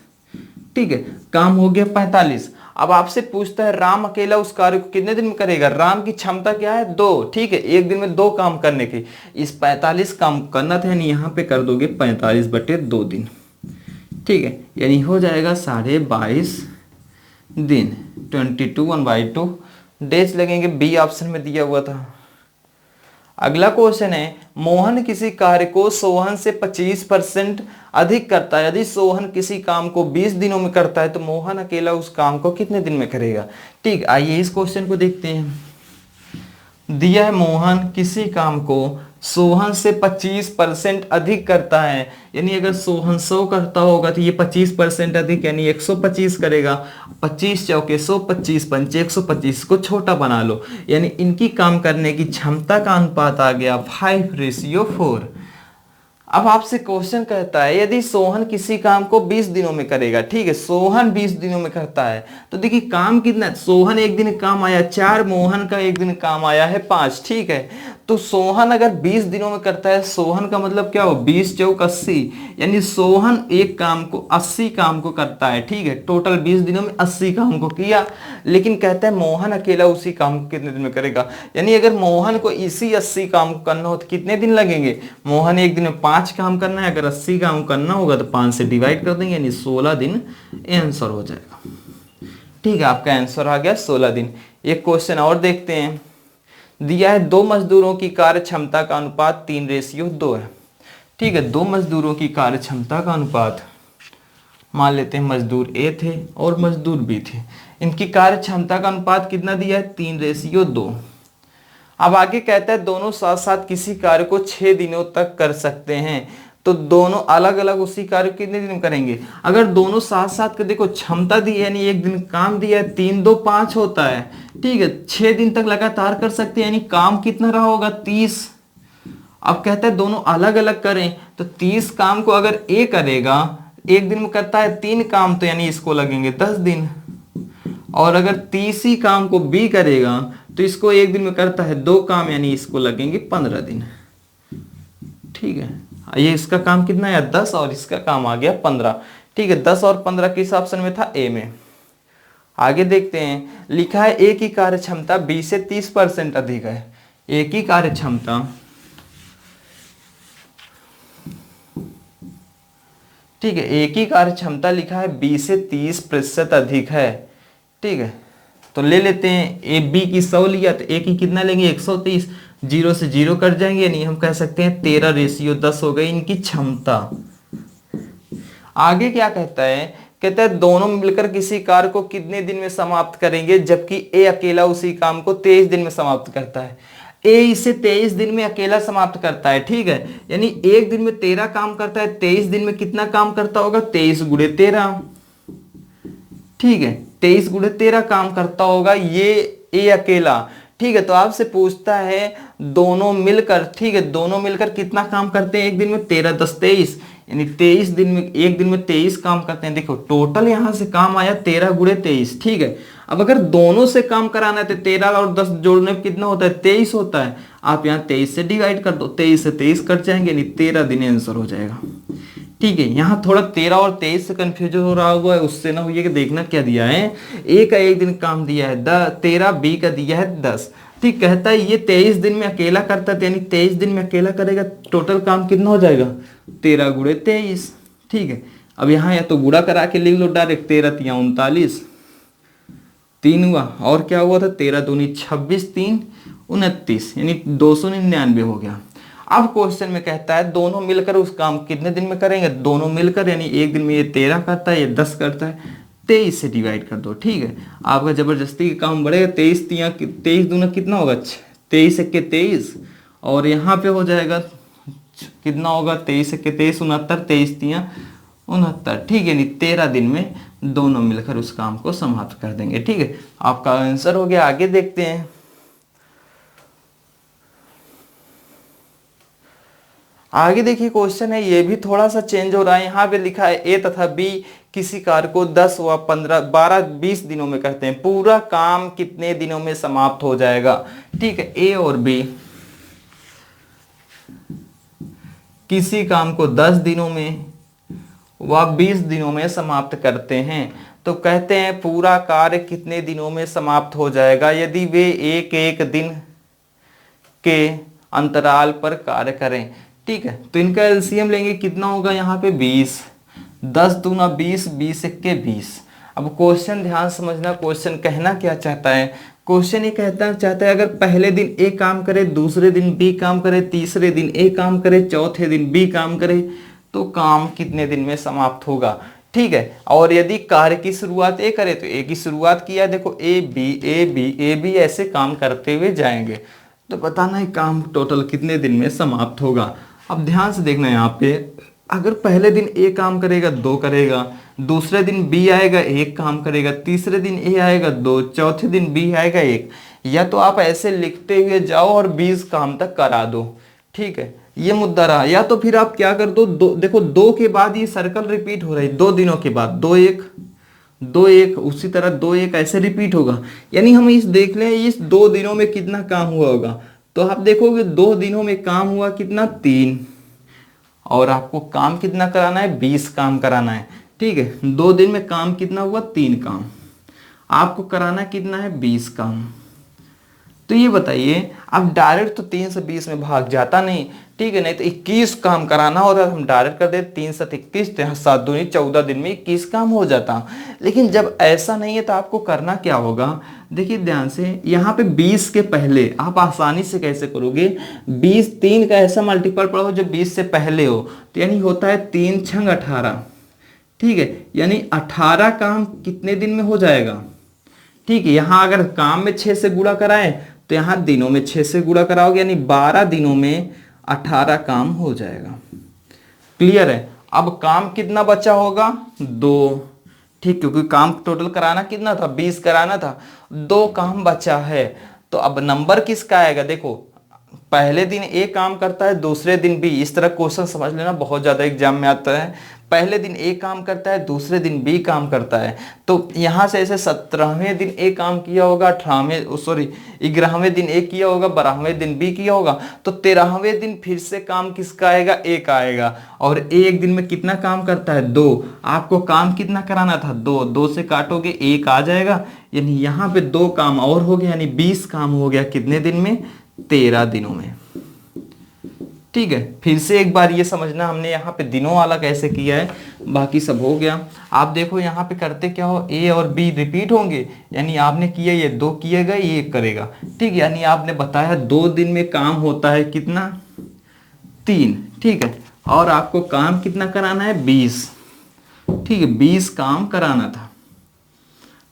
ठीक है, काम हो गया 45। अब आपसे पूछता है राम अकेला उस कार्य को कितने दिन में करेगा, राम की क्षमता क्या है 2, ठीक है, एक दिन में 2 काम करने की, इस 45 काम करना था, यानी यहाँ पे कर दोगे 45/2 दिन, ठीक है, यानी हो जाएगा 22.5 दिन, 22 1/2 डेज लगेंगे, बी ऑप्शन में दिया हुआ था। अगला क्वेश्चन है मोहन किसी कार्य को सोहन से 25% अधिक करता है, यदि सोहन किसी काम को 20 दिनों में करता है तो मोहन अकेला उस काम को कितने दिन में करेगा। ठीक, आइए इस क्वेश्चन को देखते हैं। दिया है मोहन किसी काम को सोहन से 25% अधिक करता है, यानी अगर सोहन 100 करता होगा तो ये 25% अधिक यानी 125 करेगा। 25 चौके 100, 25 पंचे 125 को छोटा बना लो, यानी इनकी काम करने की क्षमता का अनुपात आ गया 5:4। अब आपसे क्वेश्चन कहता है यदि सोहन किसी काम को 20 दिनों में करेगा, ठीक है, सोहन 20 दिनों में करता है, तो देखिए काम कितना, सोहन एक दिन काम आया 4, मोहन का एक दिन काम आया है 5, ठीक है। तो सोहन अगर 20 दिनों में करता है, सोहन का मतलब क्या हो, 20 चौक 80, यानी सोहन एक काम को 80 काम को करता है, ठीक है, टोटल 20 दिनों में 80 काम को किया। लेकिन कहता है मोहन अकेला उसी काम को कितने दिन में करेगा, यानी अगर मोहन को इसी 80 काम को करना हो तो कितने दिन लगेंगे, मोहन एक दिन में 5 काम करना है, अगर 80 काम करना होगा तो 5 से डिवाइड कर देंगे, यानी 16 दिन आंसर हो जाएगा। ठीक है, आपका आंसर आ गया 16 दिन। एक क्वेश्चन और देखते हैं, दिया है 2 मजदूरों की कार्य क्षमता का अनुपात 3:2 है, ठीक है। 2 मजदूरों की कार्य क्षमता का अनुपात, मान लेते हैं मजदूर ए थे और मजदूर बी थे, इनकी कार्य क्षमता का अनुपात कितना दिया है, 3:2। अब आगे कहता है दोनों साथ साथ किसी कार्य को 6 दिनों तक कर सकते हैं, तो दोनों अलग अलग उसी कार्य को कितने दिन में करेंगे। अगर दोनों साथ साथ कर, देखो क्षमता दी है यानी एक दिन काम दिया है, 3 2 5 होता है, ठीक है, 6 दिन तक लगातार कर सकते हैं, यानी काम कितना रहा होगा 30। अब कहता है दोनों अलग अलग करें, तो 30 काम को अगर ए करेगा, एक दिन में करता है 3 काम, तो यानी इसको लगेंगे 10 दिन। और अगर 30 ही काम को बी करेगा तो इसको एक दिन में करता है 2 काम, यानी इसको लगेंगे 15 दिन, ठीक है। ये इसका काम कितना है 10 और इसका काम आ गया 15, ठीक है। 10 और 15 किस ऑप्शन में था, ए में। आगे देखते हैं, लिखा है ए की कार्य क्षमता 20 से 30% अधिक है। ए की कार्य क्षमता, ठीक है, ए की कार्य क्षमता लिखा है 20 से 30% अधिक है, ठीक है। तो ले लेते हैं, ए बी की 100 लिया तो ए की कितना लेंगे 130, 0 से 0 कट जाएंगे, यानी हम कह सकते हैं 13:10 हो गई इनकी क्षमता। आगे क्या कहता है, कहता है दोनों मिलकर किसी कार्य को कितने दिन में समाप्त करेंगे, जबकि ए अकेला उसी काम को 23 दिन में समाप्त करता है। ए इसे 23 दिन में अकेला समाप्त करता है, ठीक है, यानी एक दिन में 13 काम करता है, 23 दिन में कितना काम करता होगा, 23 गुणे 13, ठीक है, 23 गुणे 13 काम करता होगा ये ए अकेला, ठीक है। तो आपसे पूछता है दोनों मिलकर, ठीक है, दोनों मिलकर कितना काम करते हैं एक दिन में, 13 10 23, यानी 23 दिन में, एक दिन में 23 काम करते हैं। देखो टोटल यहां से काम आया 13 गुणे 23, ठीक है। अब अगर दोनों से काम कराना है तो 13 और 10 जोड़ने में कितना होता है 23 होता है, आप यहाँ 23 से डिवाइड कर दो, 23 से 23 कट जाएंगे, यानी 13 दिन आंसर हो जाएगा, ठीक है। यहाँ थोड़ा 13 और 23 से कंफ्यूज हो रहा हुआ है, उससे ना हुई कि देखना क्या दिया है, ए का एक दिन काम दिया है 13, बी का दिया है 10, ठीक। कहता है ये 23 दिन में अकेला करता है, यानी 23 दिन में अकेला करेगा, टोटल काम कितना हो जाएगा 13 गुणे 23, ठीक है। अब यहाँ या तो गुणा करा के लिख लो डायरेक्ट, 13 तिया 39, 3 हुआ और क्या हुआ था 13 दूनी 26, 3 29, यानी 299 हो गया। अब क्वेश्चन में कहता है दोनों मिलकर उस काम कितने दिन में करेंगे, दोनों मिलकर, यानी एक दिन में ये 13 करता है, ये 10 करता है, 23 से डिवाइड कर दो, ठीक है। आपका जबरदस्ती का काम बढ़ेगा, 23 दूना कितना होगा 23 1 23, और यहाँ पे हो जाएगा कितना होगा 23 1 23 69, 23 3 69, ठीक है, यानी 13 दिन में दोनों मिलकर उस काम को समाप्त कर देंगे, ठीक है। आपका आंसर हो गया। आगे देखते हैं, आगे देखिए क्वेश्चन है, ये भी थोड़ा सा चेंज हो रहा है। यहाँ पे लिखा है ए तथा बी किसी कार्य को 10 व 15 12 20 दिनों में करते हैं, पूरा काम कितने दिनों में समाप्त हो जाएगा, ठीक है। ए और बी किसी काम को 10 दिनों में व 20 दिनों में समाप्त करते हैं, तो कहते हैं पूरा कार्य कितने दिनों में समाप्त हो जाएगा यदि वे एक एक दिन के अंतराल पर कार्य करें, ठीक है। तो इनका एलसीएम लेंगे, कितना होगा यहाँ पे 20, 10 दूना 20, 20 इक्के 20। अब क्वेश्चन ध्यान समझना, क्वेश्चन कहना क्या चाहता है, क्वेश्चन ये कहता चाहता है अगर पहले दिन ए काम करे, दूसरे दिन बी काम करे, तीसरे दिन ए काम करे, चौथे दिन बी काम करे, तो काम कितने दिन में समाप्त होगा, ठीक है। और यदि कार्य की शुरुआत ए करे तो ए की शुरुआत किया, देखो A B A B A B ऐसे काम करते हुए जाएंगे, तो बताना है काम टोटल कितने दिन में समाप्त होगा। अब ध्यान से देखना यहाँ पे, अगर पहले दिन ए काम करेगा 2 करेगा, दूसरे दिन बी आएगा 1 काम करेगा, तीसरे दिन ए आएगा 2, चौथे दिन बी आएगा 1। या तो आप ऐसे लिखते हुए जाओ और 20 काम तक करा दो, ठीक है, ये मुद्दा रहा। या तो फिर आप क्या कर दो, देखो 2 के बाद ये सर्कल रिपीट हो रही है, 2 दिनों के बाद 2 1 2 1, उसी तरह 2 1 ऐसे रिपीट होगा। यानी हम इस देख लें इस 2 दिनों में कितना काम हुआ होगा, तो आप देखोगे 2 दिनों में काम हुआ कितना 3, और आपको काम कितना कराना है 20 काम कराना है, ठीक है। 2 दिन में काम कितना हुआ 3 काम, आपको कराना कितना है 20 काम। तो ये बताइए, अब डायरेक्ट तो 3 से 20 में भाग जाता नहीं, ठीक है, नहीं तो 21 काम कराना होता तो हम डायरेक्ट कर देते 3 7 21, 7 दूनी 14 दिन में 21 काम हो जाता। लेकिन जब ऐसा नहीं है तो आपको करना क्या होगा, देखिए ध्यान से, यहाँ पे 20 के पहले आप आसानी से कैसे करोगे, 20 3 का ऐसा मल्टीपल पढ़ो जो 20 से पहले हो, तो यानी होता है 3 छंग 18, ठीक है, यानी 18 काम कितने दिन में हो जाएगा, ठीक है। यहाँ अगर काम में 6 से गुणा कराएं तो यहाँ दिनों में 6 से गुणा कराओगे, यानी 12 दिनों में 18 काम हो जाएगा। क्लियर है। अब काम कितना बचा होगा 2, ठीक, क्योंकि काम टोटल कराना कितना था 20 कराना था, 2 काम बचा है। तो अब नंबर किसका आएगा, देखो पहले दिन ए काम करता है, दूसरे दिन बी, इस तरह क्वेश्चन समझ लेना, बहुत ज्यादा एग्जाम में आता है। पहले दिन ए काम करता है, दूसरे दिन बी काम करता है, तो यहां से ऐसे 17वें दिन ए काम किया होगा, 11वें दिन ए किया होगा, 12वें दिन बी किया होगा, तो 13वें दिन फिर से काम किसका आएगा, ए का आएगा। और ए एक दिन में कितना काम करता है 2, आपको काम कितना कराना था 2, 2 से काटोगे 1 आ जाएगा, यानी यहाँ पे 2 काम और हो गया, यानी 20 काम हो गया कितने दिन में 13 दिनों में, ठीक है। फिर से एक बार ये समझना हमने यहाँ पे दिनों वाला कैसे किया है, बाकी सब हो गया। आप देखो यहाँ पे करते क्या हो, ए और बी रिपीट होंगे, यानी आपने किया ये 2 किए गए, ये 1 करेगा, ठीक है, यानी आपने बताया 2 दिन में काम होता है कितना 3, ठीक है, और आपको काम कितना कराना है 20, ठीक है, 20 काम कराना था।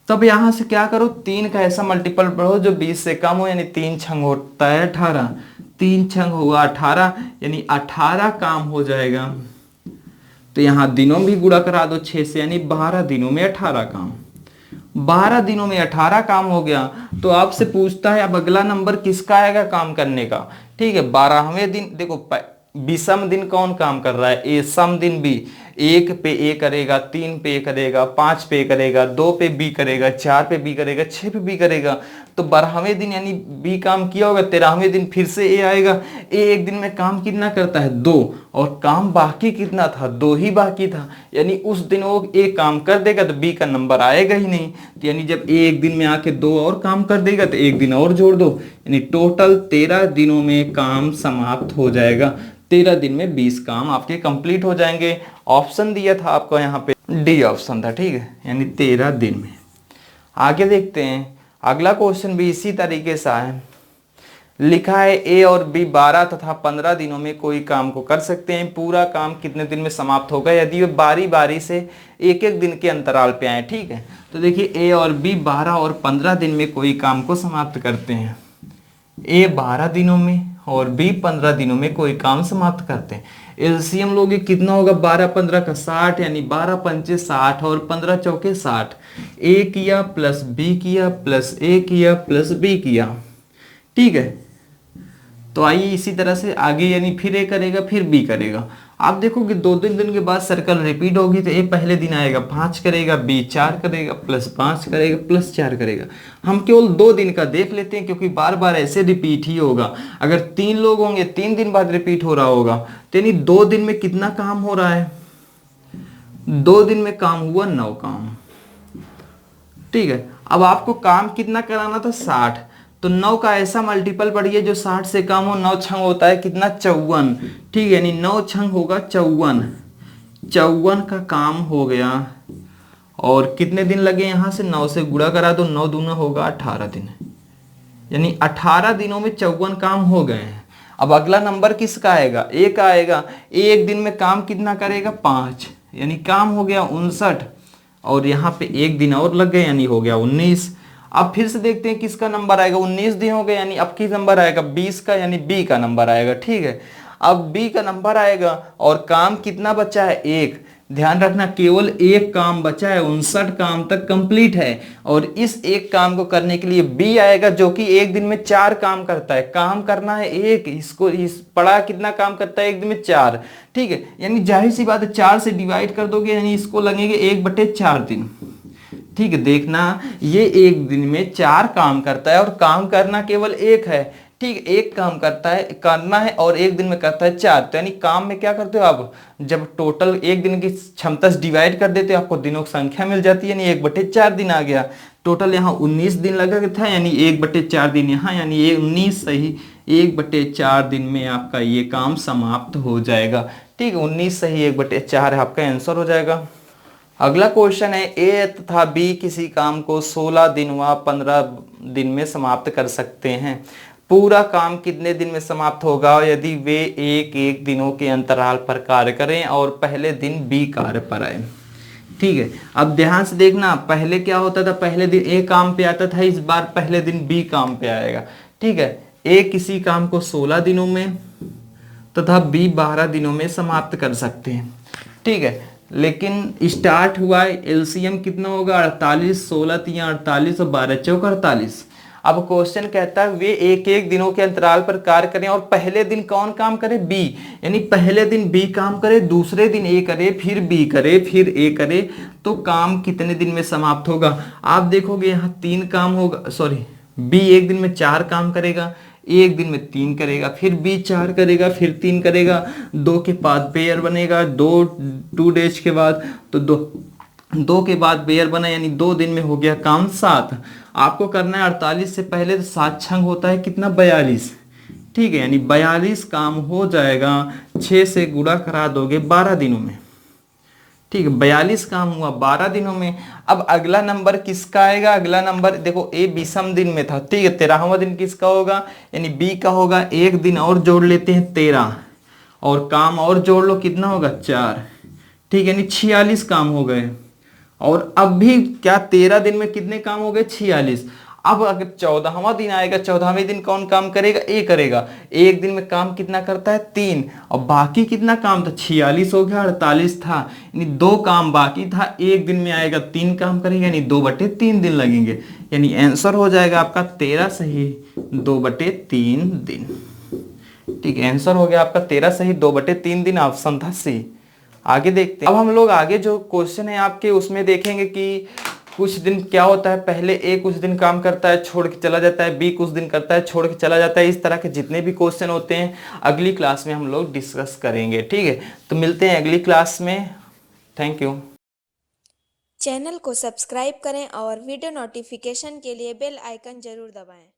तब यहां से क्या करो, 3 का ऐसा मल्टीपल पढ़ो जो 20 से कम हो, यानी 3 छंग होता है 18, 3 छंग हुआ 18, यानी 18 काम हो जाएगा। तो यहां दिनों भी गुणा करा दो 6 से, यानी 12 दिनों में 18 काम, 12 दिनों में 18 काम हो गया। तो आपसे पूछता है अब अगला नंबर किसका आएगा काम करने का, ठीक है। 12वें दिन, देखो 20वां दिन कौन काम कर रहा है, ए, सम दिन बी, 1 पे ए करेगा, 3 पे ए करेगा, 5 पे ए करेगा, 2 पे बी करेगा, 4 पे बी करेगा, 6 पे बी करेगा। तो 12वें दिन यानी बी काम किया होगा, 13वें दिन फिर से ए आएगा। ए एक दिन में काम कितना करता है 2, और काम बाकी कितना था 2 ही बाकी था, यानी उस दिन वो ए काम कर देगा तो बी का नंबर आएगा ही नहीं। तो यानी जब ए एक दिन में आके 2 और काम कर देगा तो 1 दिन और जोड़ दो, यानी टोटल 13 दिनों में काम समाप्त हो जाएगा। 13 दिन में 20 काम आपके कंप्लीट हो जाएंगे। ऑप्शन दिया था आपको यहाँ पे डी ऑप्शन था, ठीक है, यानी 13 दिन में। आगे देखते हैं, अगला क्वेश्चन भी इसी तरीके से है। लिखा है ए और बी 12 तथा 15 दिनों में कोई काम को कर सकते हैं, पूरा काम कितने दिन में समाप्त होगा यदि वे बारी बारी से एक एक दिन के अंतराल पे आए, ठीक है। तो देखिए ए और बी 12 और 15 दिन में कोई काम को समाप्त करते हैं, ए 12 दिनों में और बी 15 दिनों में कोई काम समाप्त करते हैं। एलसीएम लोगे कितना होगा 12 15 का 60, यानी 12 पंचे 60 और 15 चौके 60। ए किया प्लस बी किया प्लस ए किया प्लस बी किया, ठीक है। तो आइए इसी तरह से आगे, यानी फिर ए करेगा फिर बी करेगा। आप देखोगे 2-3 दिन के बाद सर्कल रिपीट होगी, तो ए पहले दिन आएगा 5 करेगा, बी 4 करेगा, प्लस 5 करेगा, प्लस 4 करेगा। हम केवल 2 दिन का देख लेते हैं क्योंकि बार बार ऐसे रिपीट ही होगा। अगर 3 लोग होंगे 3 दिन बाद रिपीट हो रहा होगा, तो यानी 2 दिन में कितना काम हो रहा है, 2 दिन में काम हुआ 9 काम, ठीक है। अब आपको काम कितना कराना था 60, तो 9 का ऐसा मल्टीपल पढ़िए जो 60 से कम हो। 9 छंग होता है कितना 54, ठीक है, यानी 9 छंग होगा 54, 54 का काम हो गया। और कितने दिन लगे, यहां से 9 से गुणा करा दो, 9 दूना होगा 18 दिन, यानी 18 दिनों में 54 काम हो गए हैं। अब अगला नंबर किसका आएगा, ए का आएगा। ए एक दिन में काम कितना करेगा 5, यानी काम हो गया 59, और यहाँ पे 1 दिन और लग गए, यानी हो गया 19। अब फिर से देखते हैं किसका नंबर आएगा, 19 दिन हो गए, यानी अब की नंबर आएगा 20 का, यानी बी का नंबर आएगा। ठीक है, अब बी का नंबर आएगा और काम कितना बचा है, एक। ध्यान रखना केवल एक काम बचा है, 59 काम तक कंप्लीट है, और इस एक काम को करने के लिए बी आएगा जो कि एक दिन में 4 काम करता है। काम करना है एक, इसको इस पढ़ा कितना काम करता है एक दिन में 4। ठीक है, यानी जाहिर सी बात है 4 से डिवाइड कर दोगे, यानी इसको लगेंगे 1/4 दिन। ठीक है, देखना ये एक दिन में 4 काम करता है और काम करना केवल एक है। ठीक, एक काम करना है और एक दिन में करता है 4। तो यानी काम में क्या करते हो आप, जब टोटल एक दिन की क्षमता से डिवाइड कर देते हो आपको दिनों की संख्या मिल जाती है, यानी 1/4 दिन आ गया। टोटल यहाँ 19 दिन लगा था, यानी 1/4 दिन यहाँ, यानी ये 19 सही 1/4 दिन में आपका ये काम समाप्त हो जाएगा। ठीक है, 19 सही 1/4 आपका आंसर हो जाएगा। अगला क्वेश्चन है, ए तथा बी किसी काम को 16 दिन व 15 दिन में समाप्त कर सकते हैं। पूरा काम कितने दिन में समाप्त होगा यदि वे एक एक दिनों के अंतराल पर कार्य करें और पहले दिन बी कार्य पर आए। ठीक है, अब ध्यान से देखना, पहले क्या होता था, पहले दिन ए काम पे आता था, इस बार पहले दिन बी काम पे आएगा। ठीक है, ए किसी काम को 16 दिनों में तथा बी 12 दिनों में समाप्त कर सकते हैं। ठीक है, लेकिन स्टार्ट हुआ है, एलसीएम कितना होगा 48, 16 या 48 और 12 चौक 48। अब क्वेश्चन कहता है वे एक एक दिनों के अंतराल पर कार्य करें और पहले दिन कौन काम करे, बी। यानी पहले दिन बी काम करे, दूसरे दिन ए करे, फिर बी करे, फिर ए करे, तो काम कितने दिन में समाप्त होगा। आप देखोगे यहाँ 3 काम होगा, सॉरी बी एक दिन में 4 काम करेगा, एक दिन में 3 करेगा, फिर बी 4 करेगा, फिर 3 करेगा, 2 के बाद पेयर बनेगा, 2 डेज के बाद, तो 2 के बाद पेयर बना, यानी 2 दिन में हो गया काम 7। आपको करना है 48 से पहले तो 7 छंग होता है कितना, 42। ठीक है, यानी 42 काम हो जाएगा, 6 से गुणा करा दोगे 12 दिनों में। ठीक है, 42 काम हुआ 12 दिनों में। अब अगला नंबर किसका आएगा, अगला नंबर देखो ए 20वां दिन में था। ठीक है, 13वां दिन किसका होगा, यानी बी का होगा। एक दिन और जोड़ लेते हैं 13, और काम और जोड़ लो कितना होगा 4। ठीक है, यानी 46 काम हो गए। और अब भी क्या 13 दिन में कितने काम हो गए, 46। अब अगर 14वां दिन आएगा, 14वें दिन कौन काम करेगा, ए करेगा। एक दिन में काम कितना करता है 3, और बाकी कितना काम था 46 हो गया, 48 था, यानी 2 काम बाकी था, एक दिन में आएगा 3 काम करेगा, यानी 2/3 दिन लगेंगे। यानी आंसर हो जाएगा आपका 13 सही 2/3 दिन। ठीक है, आंसर हो गया आपका 13 सही 2/3 दिन, ऑप्शन था सी। आगे देखते हैं, अब हम लोग आगे जो क्वेश्चन है आपके उसमें देखेंगे कि कुछ दिन क्या होता है, पहले ए कुछ दिन काम करता है छोड़ के चला जाता है, बी कुछ दिन करता है छोड़ के चला जाता है। इस तरह के जितने भी क्वेश्चन होते हैं अगली क्लास में हम लोग डिस्कस करेंगे। ठीक है, तो मिलते हैं अगली क्लास में। Thank you. चैनल को सब्सक्राइब करें और वीडियो नोटिफिकेशन के लिए बेल आइकन जरूर दबाएं।